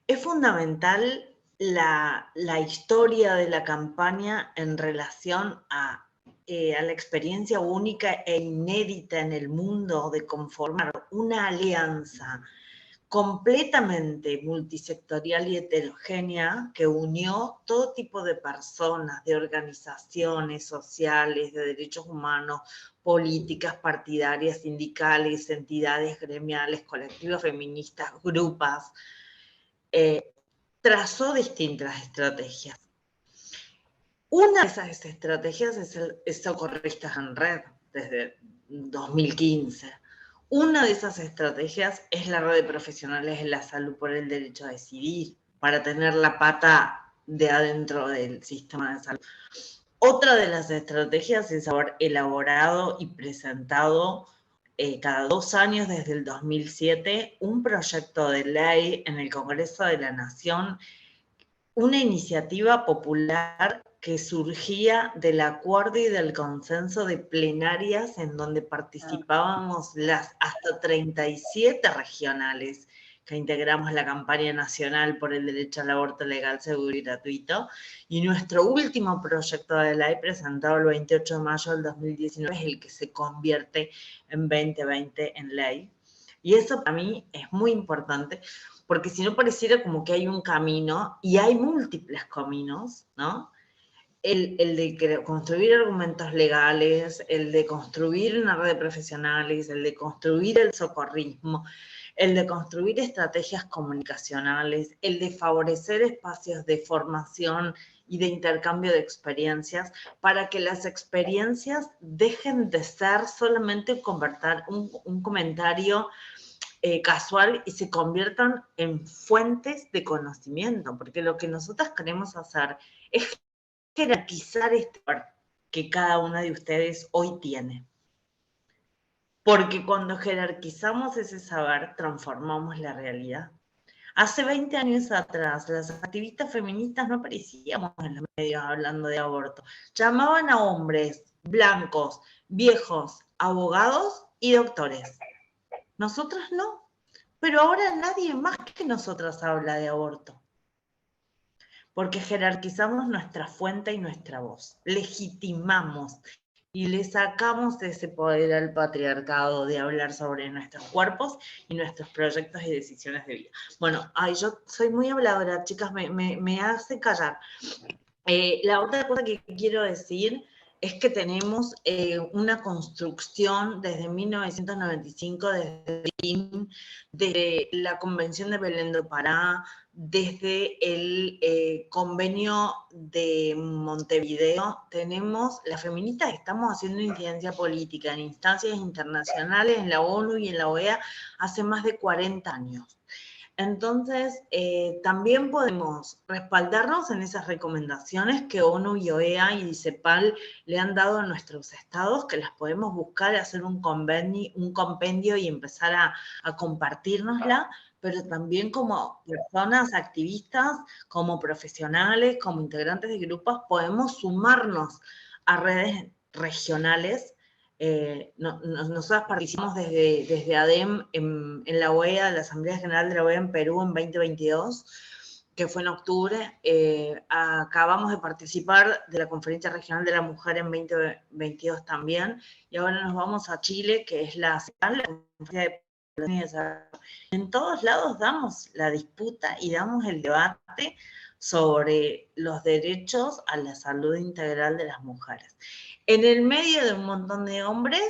Es fundamental la historia de la campaña en relación a la experiencia única e inédita en el mundo de conformar una alianza completamente multisectorial y heterogénea que unió todo tipo de personas, de organizaciones sociales, de derechos humanos, políticas partidarias, sindicales, entidades gremiales, colectivos feministas, grupos, trazó distintas estrategias. Una de esas estrategias es Socorristas en Red, desde 2015. Una de esas estrategias es la red de profesionales en la salud por el derecho a decidir, para tener la pata de adentro del sistema de salud. Otra de las estrategias es haber elaborado y presentado cada 2 años desde el 2007 un proyecto de ley en el Congreso de la Nación, una iniciativa popular que surgía del acuerdo y del consenso de plenarias en donde participábamos las hasta 37 regionales que integramos la campaña nacional por el derecho al aborto legal, seguro y gratuito. Y nuestro último proyecto de ley, presentado el 28 de mayo del 2019, es el que se convierte en 2020 en ley. Y eso para mí es muy importante, porque si no pareciera como que hay un camino, y hay múltiples caminos, ¿no? El de construir argumentos legales, el de construir una red de profesionales, el de construir el socorrismo, el de construir estrategias comunicacionales, el de favorecer espacios de formación y de intercambio de experiencias, para que las experiencias dejen de ser solamente un comentario casual y se conviertan en fuentes de conocimiento, porque lo que nosotras queremos hacer es jerarquizar este saber que cada una de ustedes hoy tiene. Porque cuando jerarquizamos ese saber, transformamos la realidad. Hace 20 años atrás, las activistas feministas no aparecíamos en los medios hablando de aborto. Llamaban a hombres blancos, viejos, abogados y doctores. Nosotras no. Pero ahora nadie más que nosotras habla de aborto. Porque jerarquizamos nuestra fuente y nuestra voz. Legitimamos y le sacamos ese poder al patriarcado de hablar sobre nuestros cuerpos y nuestros proyectos y decisiones de vida. Bueno, yo soy muy habladora, chicas, me hace callar. La otra cosa que quiero decir es que tenemos una construcción desde 1995, desde la Convención de Belén do Pará, desde el convenio de Montevideo, tenemos, las feministas estamos haciendo incidencia política en instancias internacionales, en la ONU y en la OEA, hace más de 40 años. Entonces, también podemos respaldarnos en esas recomendaciones que ONU y OEA y DICEPAL le han dado a nuestros estados, que las podemos buscar, hacer un compendio y empezar a compartirnosla, pero también como personas activistas, como profesionales, como integrantes de grupos, podemos sumarnos a redes regionales. Nosotras participamos desde ADEM en la OEA, la Asamblea General de la OEA en Perú en 2022, que fue en octubre. Acabamos de participar de la Conferencia Regional de la Mujer en 2022 también, y ahora nos vamos a Chile, que es la Conferencia de Población. En todos lados damos la disputa y damos el debate sobre los derechos a la salud integral de las mujeres. En el medio de un montón de hombres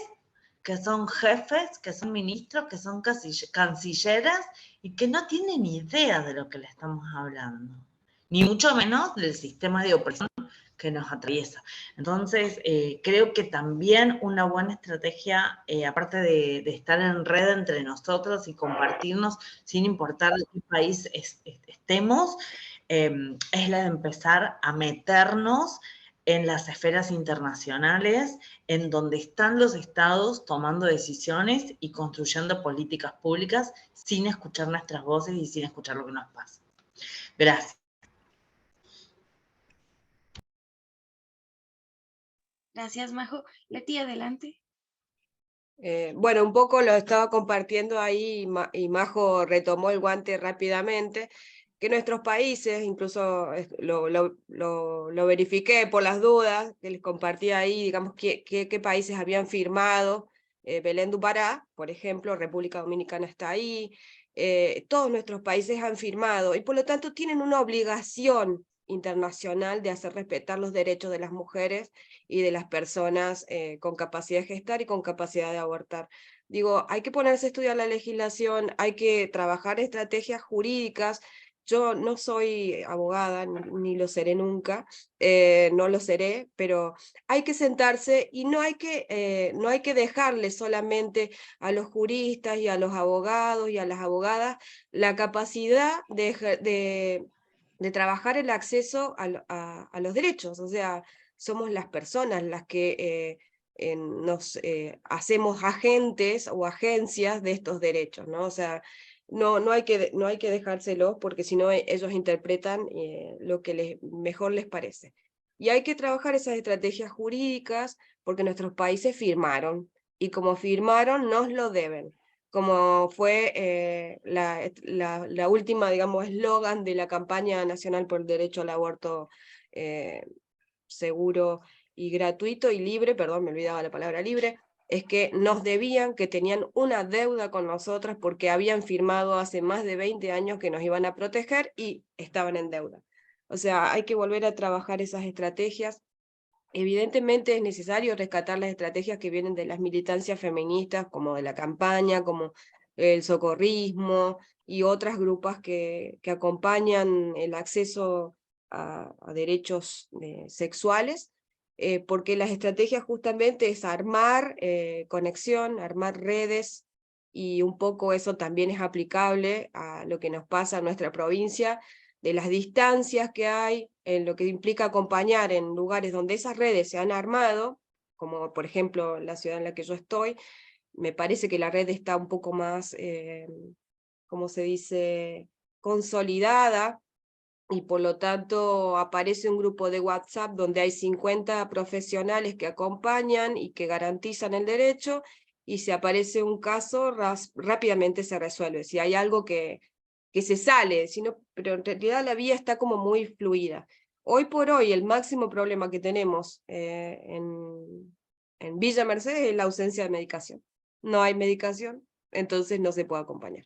que son jefes, que son ministros, que son cancilleras y que no tienen idea de lo que le estamos hablando, ni mucho menos del sistema de opresión que nos atraviesa. Entonces, creo que también una buena estrategia, aparte de estar en red entre nosotros y compartirnos sin importar en qué país estemos, es la de empezar a meternos en las esferas internacionales, en donde están los estados tomando decisiones y construyendo políticas públicas sin escuchar nuestras voces y sin escuchar lo que nos pasa. Gracias. Gracias, Majo. Leti, adelante. Bueno, un poco lo estaba compartiendo ahí y Majo retomó el guante rápidamente, que nuestros países, incluso lo verifiqué por las dudas, que les compartí ahí, digamos, qué países habían firmado Belén do Pará, por ejemplo, República Dominicana está ahí, todos nuestros países han firmado y por lo tanto tienen una obligación internacional de hacer respetar los derechos de las mujeres y de las personas con capacidad de gestar y con capacidad de abortar. Digo, hay que ponerse a estudiar la legislación, hay que trabajar estrategias jurídicas. Yo no soy abogada, ni lo seré nunca, no lo seré, pero hay que sentarse y no hay que dejarle solamente a los juristas y a los abogados y a las abogadas la capacidad de trabajar el acceso a los derechos. O sea, somos las personas las que nos hacemos agentes o agencias de estos derechos, ¿no? O sea, no hay que dejárselos porque si no ellos interpretan lo que mejor les parece. Y hay que trabajar esas estrategias jurídicas porque nuestros países firmaron, y como firmaron nos lo deben. Como fue la última, digamos, eslogan de la campaña nacional por el derecho al aborto seguro y gratuito y libre, perdón, me olvidaba la palabra libre, es que nos debían, que tenían una deuda con nosotras porque habían firmado hace más de 20 años que nos iban a proteger y estaban en deuda. O sea, hay que volver a trabajar esas estrategias. Evidentemente es necesario rescatar las estrategias que vienen de las militancias feministas, como de la campaña, como el socorrismo y otras grupas que acompañan el acceso a derechos sexuales, porque las estrategias justamente es armar conexión, armar redes, y un poco eso también es aplicable a lo que nos pasa en nuestra provincia, de las distancias que hay, en lo que implica acompañar en lugares donde esas redes se han armado, como por ejemplo la ciudad en la que yo estoy. Me parece que la red está un poco más, ¿cómo se dice?, consolidada, y por lo tanto aparece un grupo de WhatsApp donde hay 50 profesionales que acompañan y que garantizan el derecho, y si aparece un caso, rápidamente se resuelve. Si hay algo que se sale, pero en realidad la vía está como muy fluida. Hoy por hoy el máximo problema que tenemos en Villa Mercedes es la ausencia de medicación. No hay medicación, entonces no se puede acompañar.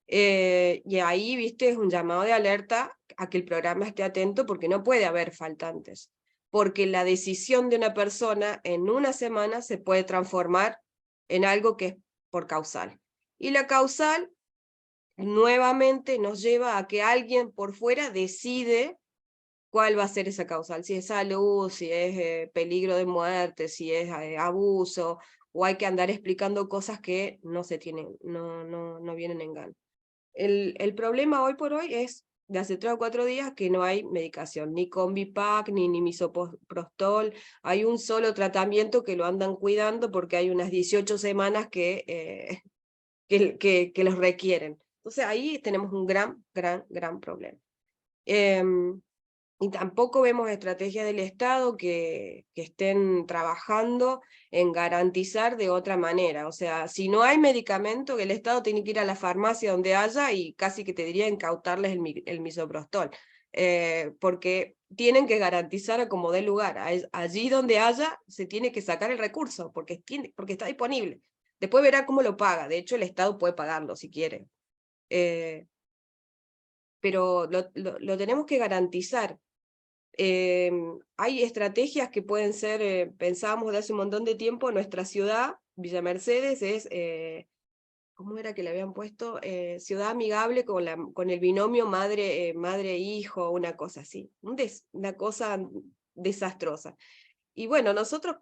Y ahí, viste, es un llamado de alerta a que el programa esté atento porque no puede haber faltantes. porque la decisión de una persona en una semana se puede transformar en algo que es por causal. Y la causal nuevamente nos lleva a que alguien por fuera decide cuál va a ser esa causal, si es salud, si es peligro de muerte, si es abuso, o hay que andar explicando cosas que no se tienen, no vienen en gana. El problema hoy por hoy es, de hace 3 o 4 días, que no hay medicación, ni Convipac, ni misoprostol, hay un solo tratamiento que lo andan cuidando porque hay unas 18 semanas que los requieren. Entonces ahí tenemos un gran problema. Y tampoco vemos estrategias del Estado que estén trabajando en garantizar de otra manera. O sea, si no hay medicamento, el Estado tiene que ir a la farmacia donde haya y casi que te diría incautarles el misoprostol. Porque tienen que garantizar a como dé lugar. Allí donde haya, se tiene que sacar el recurso, porque está disponible. Después verá cómo lo paga. De hecho, el Estado puede pagarlo si quiere. Pero lo tenemos que garantizar. Hay estrategias que pueden ser, pensábamos de hace un montón de tiempo, nuestra ciudad, Villa Mercedes, es, ¿cómo era que le habían puesto? Ciudad amigable con el binomio madre-hijo, una cosa así, una cosa desastrosa. Y bueno, nosotros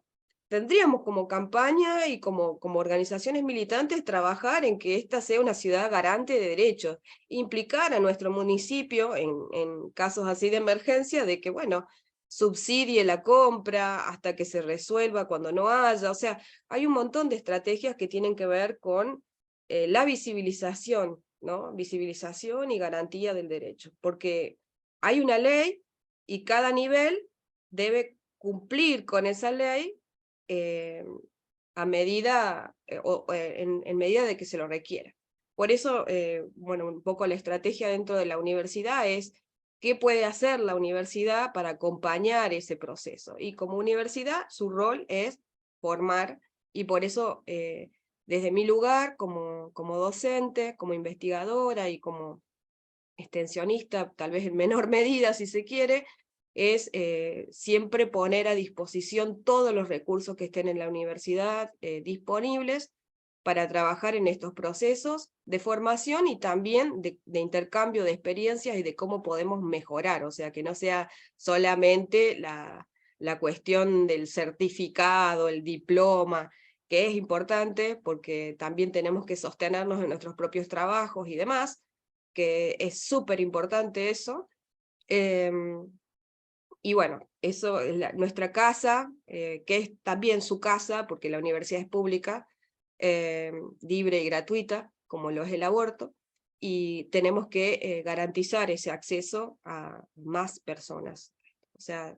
tendríamos como campaña y como organizaciones militantes trabajar en que esta sea una ciudad garante de derechos, implicar a nuestro municipio en casos así de emergencia de que, bueno, subsidie la compra hasta que se resuelva cuando no haya. O sea, hay un montón de estrategias que tienen que ver con la visibilización, ¿no? Visibilización y garantía del derecho, porque hay una ley y cada nivel debe cumplir con esa ley a medida, en medida de que se lo requiera. Por eso, bueno, un poco la estrategia dentro de la universidad es qué puede hacer la universidad para acompañar ese proceso. Y como universidad, su rol es formar, y por eso, desde mi lugar, como docente, como investigadora y como extensionista, tal vez en menor medida si se quiere, es siempre poner a disposición todos los recursos que estén en la universidad disponibles para trabajar en estos procesos de formación y también de intercambio de experiencias y de cómo podemos mejorar, o sea, que no sea solamente la cuestión del certificado, el diploma, que es importante porque también tenemos que sostenernos en nuestros propios trabajos y demás, que es súper importante eso. Y bueno, eso es nuestra casa, que es también su casa, porque la universidad es pública, libre y gratuita, como lo es el aborto, y tenemos que garantizar ese acceso a más personas. O sea,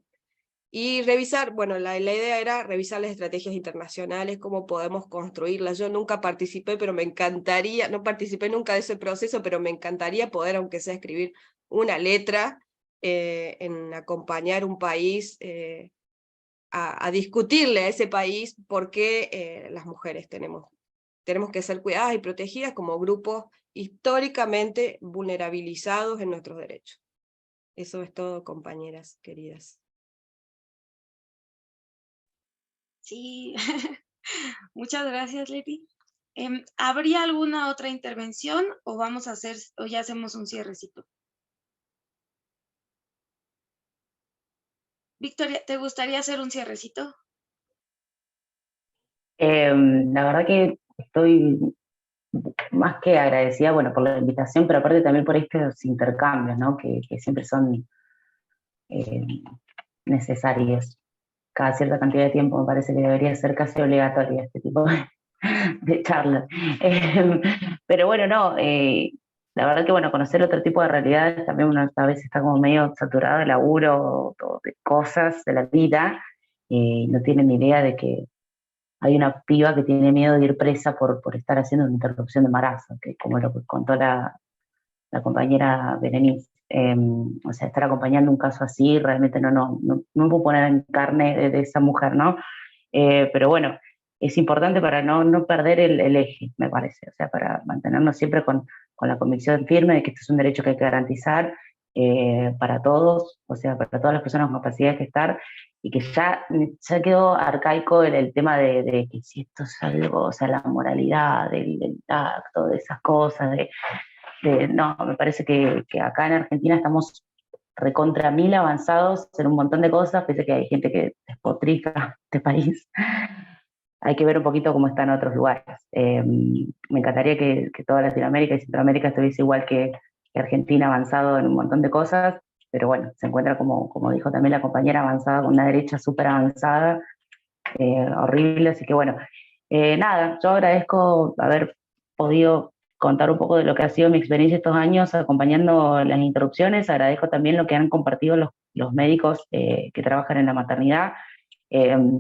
y revisar, bueno, la idea era revisar las estrategias internacionales, cómo podemos construirlas. Yo nunca participé, pero me encantaría, no participé nunca de ese proceso, pero me encantaría poder, aunque sea escribir una letra, en acompañar un país a discutirle a ese país por qué las mujeres tenemos que ser cuidadas y protegidas como grupos históricamente vulnerabilizados en nuestros derechos. Eso es todo, compañeras queridas. Sí, muchas gracias, Leti. ¿Habría alguna otra intervención o ya hacemos un cierrecito? Victoria, ¿te gustaría hacer un cierrecito? La verdad que estoy más que agradecida, bueno, por la invitación, pero aparte también por estos intercambios, ¿no? Que siempre son necesarios. Cada cierta cantidad de tiempo me parece que debería ser casi obligatoria este tipo de charlas. Pero bueno, no, la verdad que bueno, conocer otro tipo de realidades, también uno a veces está como medio saturado de laburo, o de cosas de la vida, y no tiene ni idea de que hay una piba que tiene miedo de ir presa por estar haciendo una interrupción de embarazo, que como lo contó la compañera Berenice. O sea, estar acompañando un caso así, realmente no me puedo poner en carne de esa mujer, ¿no? Pero bueno, es importante para no perder el eje, me parece, o sea, para mantenernos siempre con la convicción firme de que esto es un derecho que hay que garantizar para todos, o sea, para todas las personas con capacidad de gestar, y que ya quedó arcaico el tema de que si esto es algo, o sea, la moralidad del tacto, de esas cosas, no, me parece que acá en Argentina estamos recontra mil avanzados en un montón de cosas, pese a que hay gente que despotrica este país. Hay que ver un poquito cómo están otros lugares. Me encantaría que toda Latinoamérica y Centroamérica estuviese igual que Argentina, avanzado en un montón de cosas, pero bueno, se encuentra, como dijo también la compañera, avanzada con una derecha súper avanzada, horrible, así que bueno, nada, yo agradezco haber podido contar un poco de lo que ha sido mi experiencia estos años acompañando las interrupciones, agradezco también lo que han compartido los médicos que trabajan en la maternidad.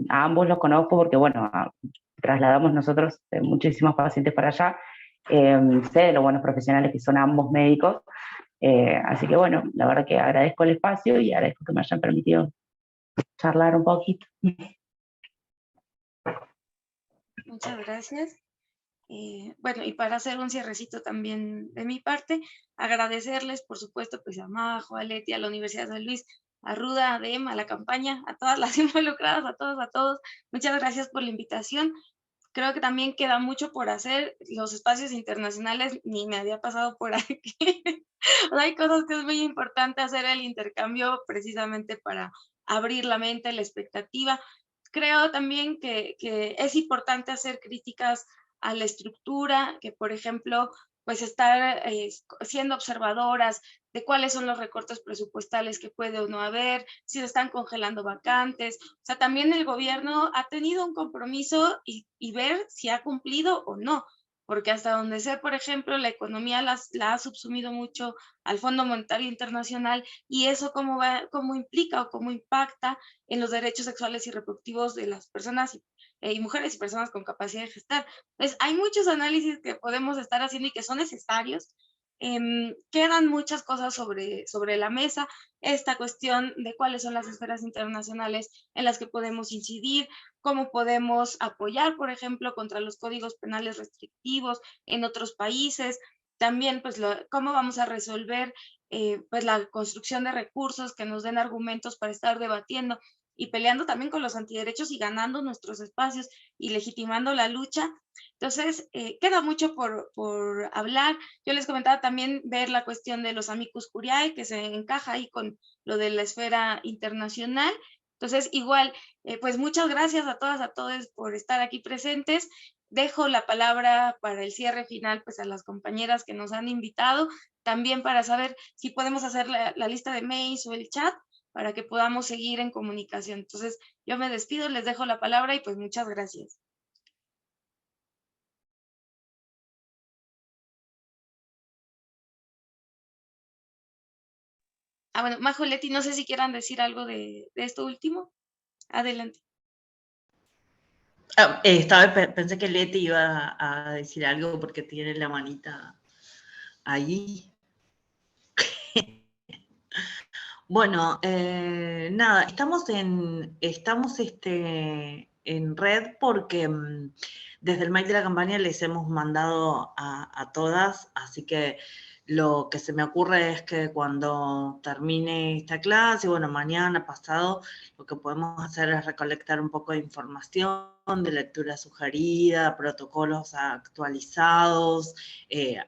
A ambos los conozco porque, bueno, trasladamos nosotros muchísimos pacientes para allá, sé de los buenos profesionales que son ambos médicos, así que bueno, la verdad que agradezco el espacio y agradezco que me hayan permitido charlar un poquito. Muchas gracias. Bueno, y para hacer un cierrecito también de mi parte, agradecerles, por supuesto, pues a Majo, a Leti, a la Universidad de San Luis, a Ruda, a Dem, a la campaña, a todas las involucradas, a todos. Muchas gracias por la invitación. Creo que también queda mucho por hacer. Los espacios internacionales ni me había pasado por aquí. Hay cosas que es muy importante hacer el intercambio precisamente para abrir la mente, la expectativa. Creo también que es importante hacer críticas a la estructura, que por ejemplo, pues estar siendo observadoras de cuáles son los recortes presupuestales que puede o no haber, si se están congelando vacantes. O sea, también el gobierno ha tenido un compromiso y ver si ha cumplido o no, porque hasta donde sé, por ejemplo, la economía la ha subsumido mucho al Fondo Monetario Internacional, y eso cómo implica o cómo impacta en los derechos sexuales y reproductivos de las personas y mujeres y personas con capacidad de gestar. Entonces, hay muchos análisis que podemos estar haciendo y que son necesarios. Quedan muchas cosas sobre la mesa, esta cuestión de cuáles son las esferas internacionales en las que podemos incidir, cómo podemos apoyar, por ejemplo, contra los códigos penales restrictivos en otros países, también pues cómo vamos a resolver pues la construcción de recursos que nos den argumentos para estar debatiendo y peleando también con los antiderechos y ganando nuestros espacios y legitimando la lucha. Entonces, queda mucho por hablar. Yo les comentaba también ver la cuestión de los amicus curiae, que se encaja ahí con lo de la esfera internacional. Entonces, igual, pues muchas gracias a todas, a todos por estar aquí presentes. Dejo la palabra para el cierre final, pues a las compañeras que nos han invitado, también para saber si podemos hacer la lista de mails o el chat, para que podamos seguir en comunicación. Entonces, yo me despido, les dejo la palabra y pues muchas gracias. Bueno, Majo, Leti, no sé si quieran decir algo de esto último. Adelante. Pensé que Leti iba a decir algo porque tiene la manita ahí. Bueno, nada, estamos en red porque desde el mail de la campaña les hemos mandado a todas, así que lo que se me ocurre es que cuando termine esta clase, bueno, mañana, pasado, lo que podemos hacer es recolectar un poco de información, de lectura sugerida, protocolos actualizados,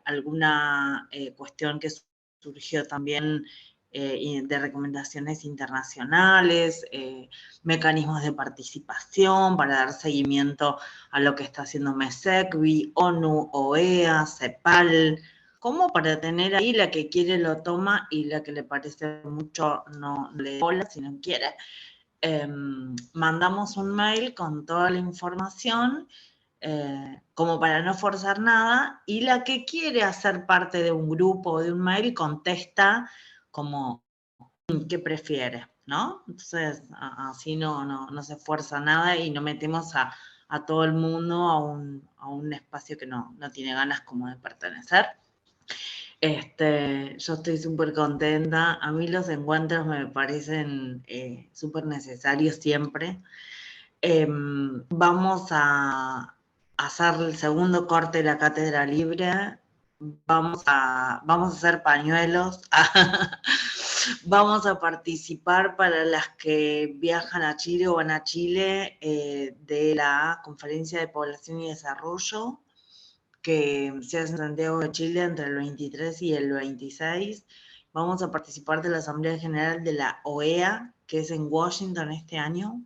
alguna cuestión que surgió también de recomendaciones internacionales, mecanismos de participación para dar seguimiento a lo que está haciendo MESECBI, ONU, OEA, CEPAL, como para tener ahí la que quiere lo toma y la que le parece mucho no le bola si no quiere. Mandamos un mail con toda la información como para no forzar nada, y la que quiere hacer parte de un grupo o de un mail contesta como qué prefiere, ¿no? Entonces, así no se fuerza nada y no metemos a todo el mundo a un espacio que no tiene ganas como de pertenecer. Yo estoy súper contenta. A mí los encuentros me parecen súper necesarios siempre. Vamos a hacer el segundo corte de la cátedra libre. Vamos a hacer pañuelos Vamos a participar para las que viajan a Chile o van a Chile de la Conferencia de Población y Desarrollo, que se hace en Santiago de Chile entre el 23 y el 26. Vamos a participar de la Asamblea General de la OEA, que es en Washington este año,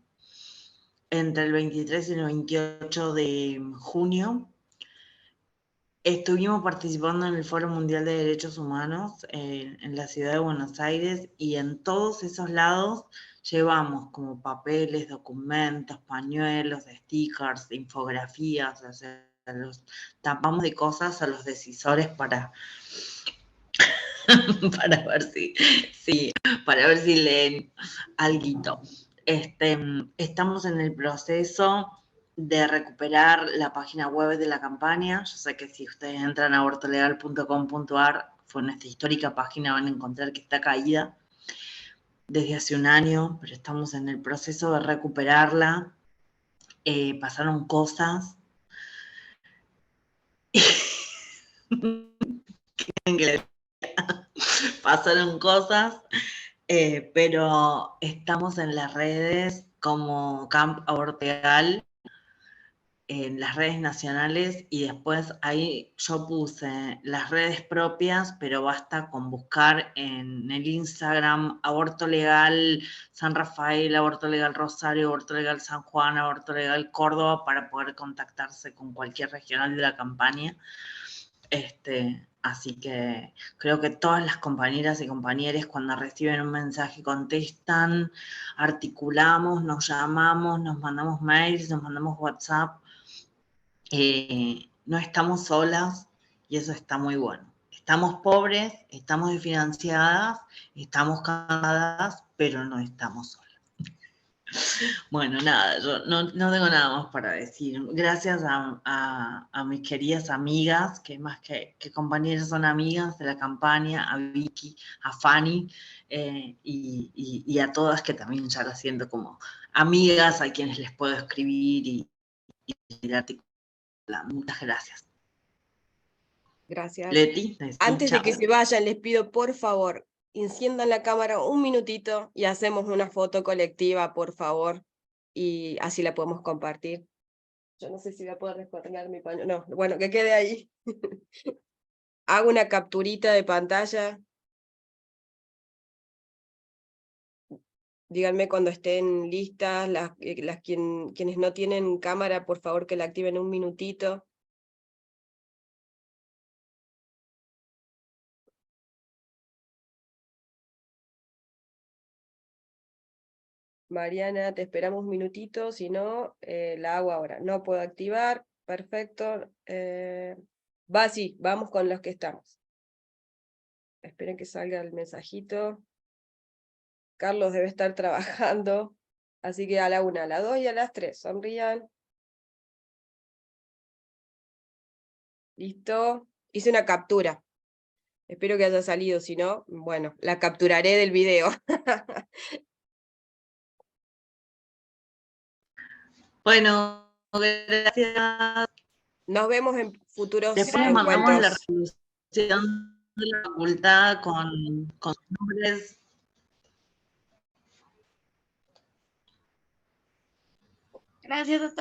entre el 23 y el 28 de junio. Estuvimos participando en el Foro Mundial de Derechos Humanos en la ciudad de Buenos Aires, y en todos esos lados llevamos como papeles, documentos, pañuelos, stickers, infografías, o sea, los tapamos de cosas a los decisores para ver si leen alguito. Estamos en el proceso de recuperar la página web de la campaña. Yo sé que si ustedes entran a abortolegal.com.ar, fue nuestra histórica página, van a encontrar que está caída desde hace un año, pero estamos en el proceso de recuperarla. Pasaron cosas. Pasaron cosas, pero estamos en las redes como Camp Aborto Legal, en las redes nacionales, y después ahí yo puse las redes propias, pero basta con buscar en el Instagram Aborto Legal San Rafael, Aborto Legal Rosario, Aborto Legal San Juan, Aborto Legal Córdoba, para poder contactarse con cualquier regional de la campaña. Así que creo que todas las compañeras y compañeros, cuando reciben un mensaje, contestan, articulamos, nos llamamos, nos mandamos mails, nos mandamos WhatsApp. No estamos solas, y eso está muy bueno. Estamos pobres, estamos desfinanciadas, estamos cansadas, pero no estamos solas. Bueno, nada, yo no tengo nada más para decir. Gracias a mis queridas amigas, que más que compañeras son amigas de la campaña, a Vicky, a Fanny, y a todas, que también ya las siento como amigas, a quienes les puedo escribir y articular. Muchas gracias. Gracias. Leti, Antes de que chao. se vayan, les pido por favor, enciendan la cámara un minutito y hacemos una foto colectiva, por favor, y así la podemos compartir. Yo no sé si voy a poder descolgar mi paño. No, bueno, que quede ahí. Hago una capturita de pantalla. Díganme cuando estén listas, quienes no tienen cámara, por favor que la activen un minutito. Mariana, te esperamos un minutito, si no, la hago ahora. No puedo activar, perfecto. Sí, vamos con los que estamos. Esperen que salga el mensajito. Carlos debe estar trabajando, así que a la 1, a la 2 y a las 3, sonrían. Listo, hice una captura. Espero que haya salido, si no, bueno, la capturaré del video. Bueno, gracias. Nos vemos en futuros Después les mandamos la encuentros. resolución de la facultad con nombres. Gracias a todos.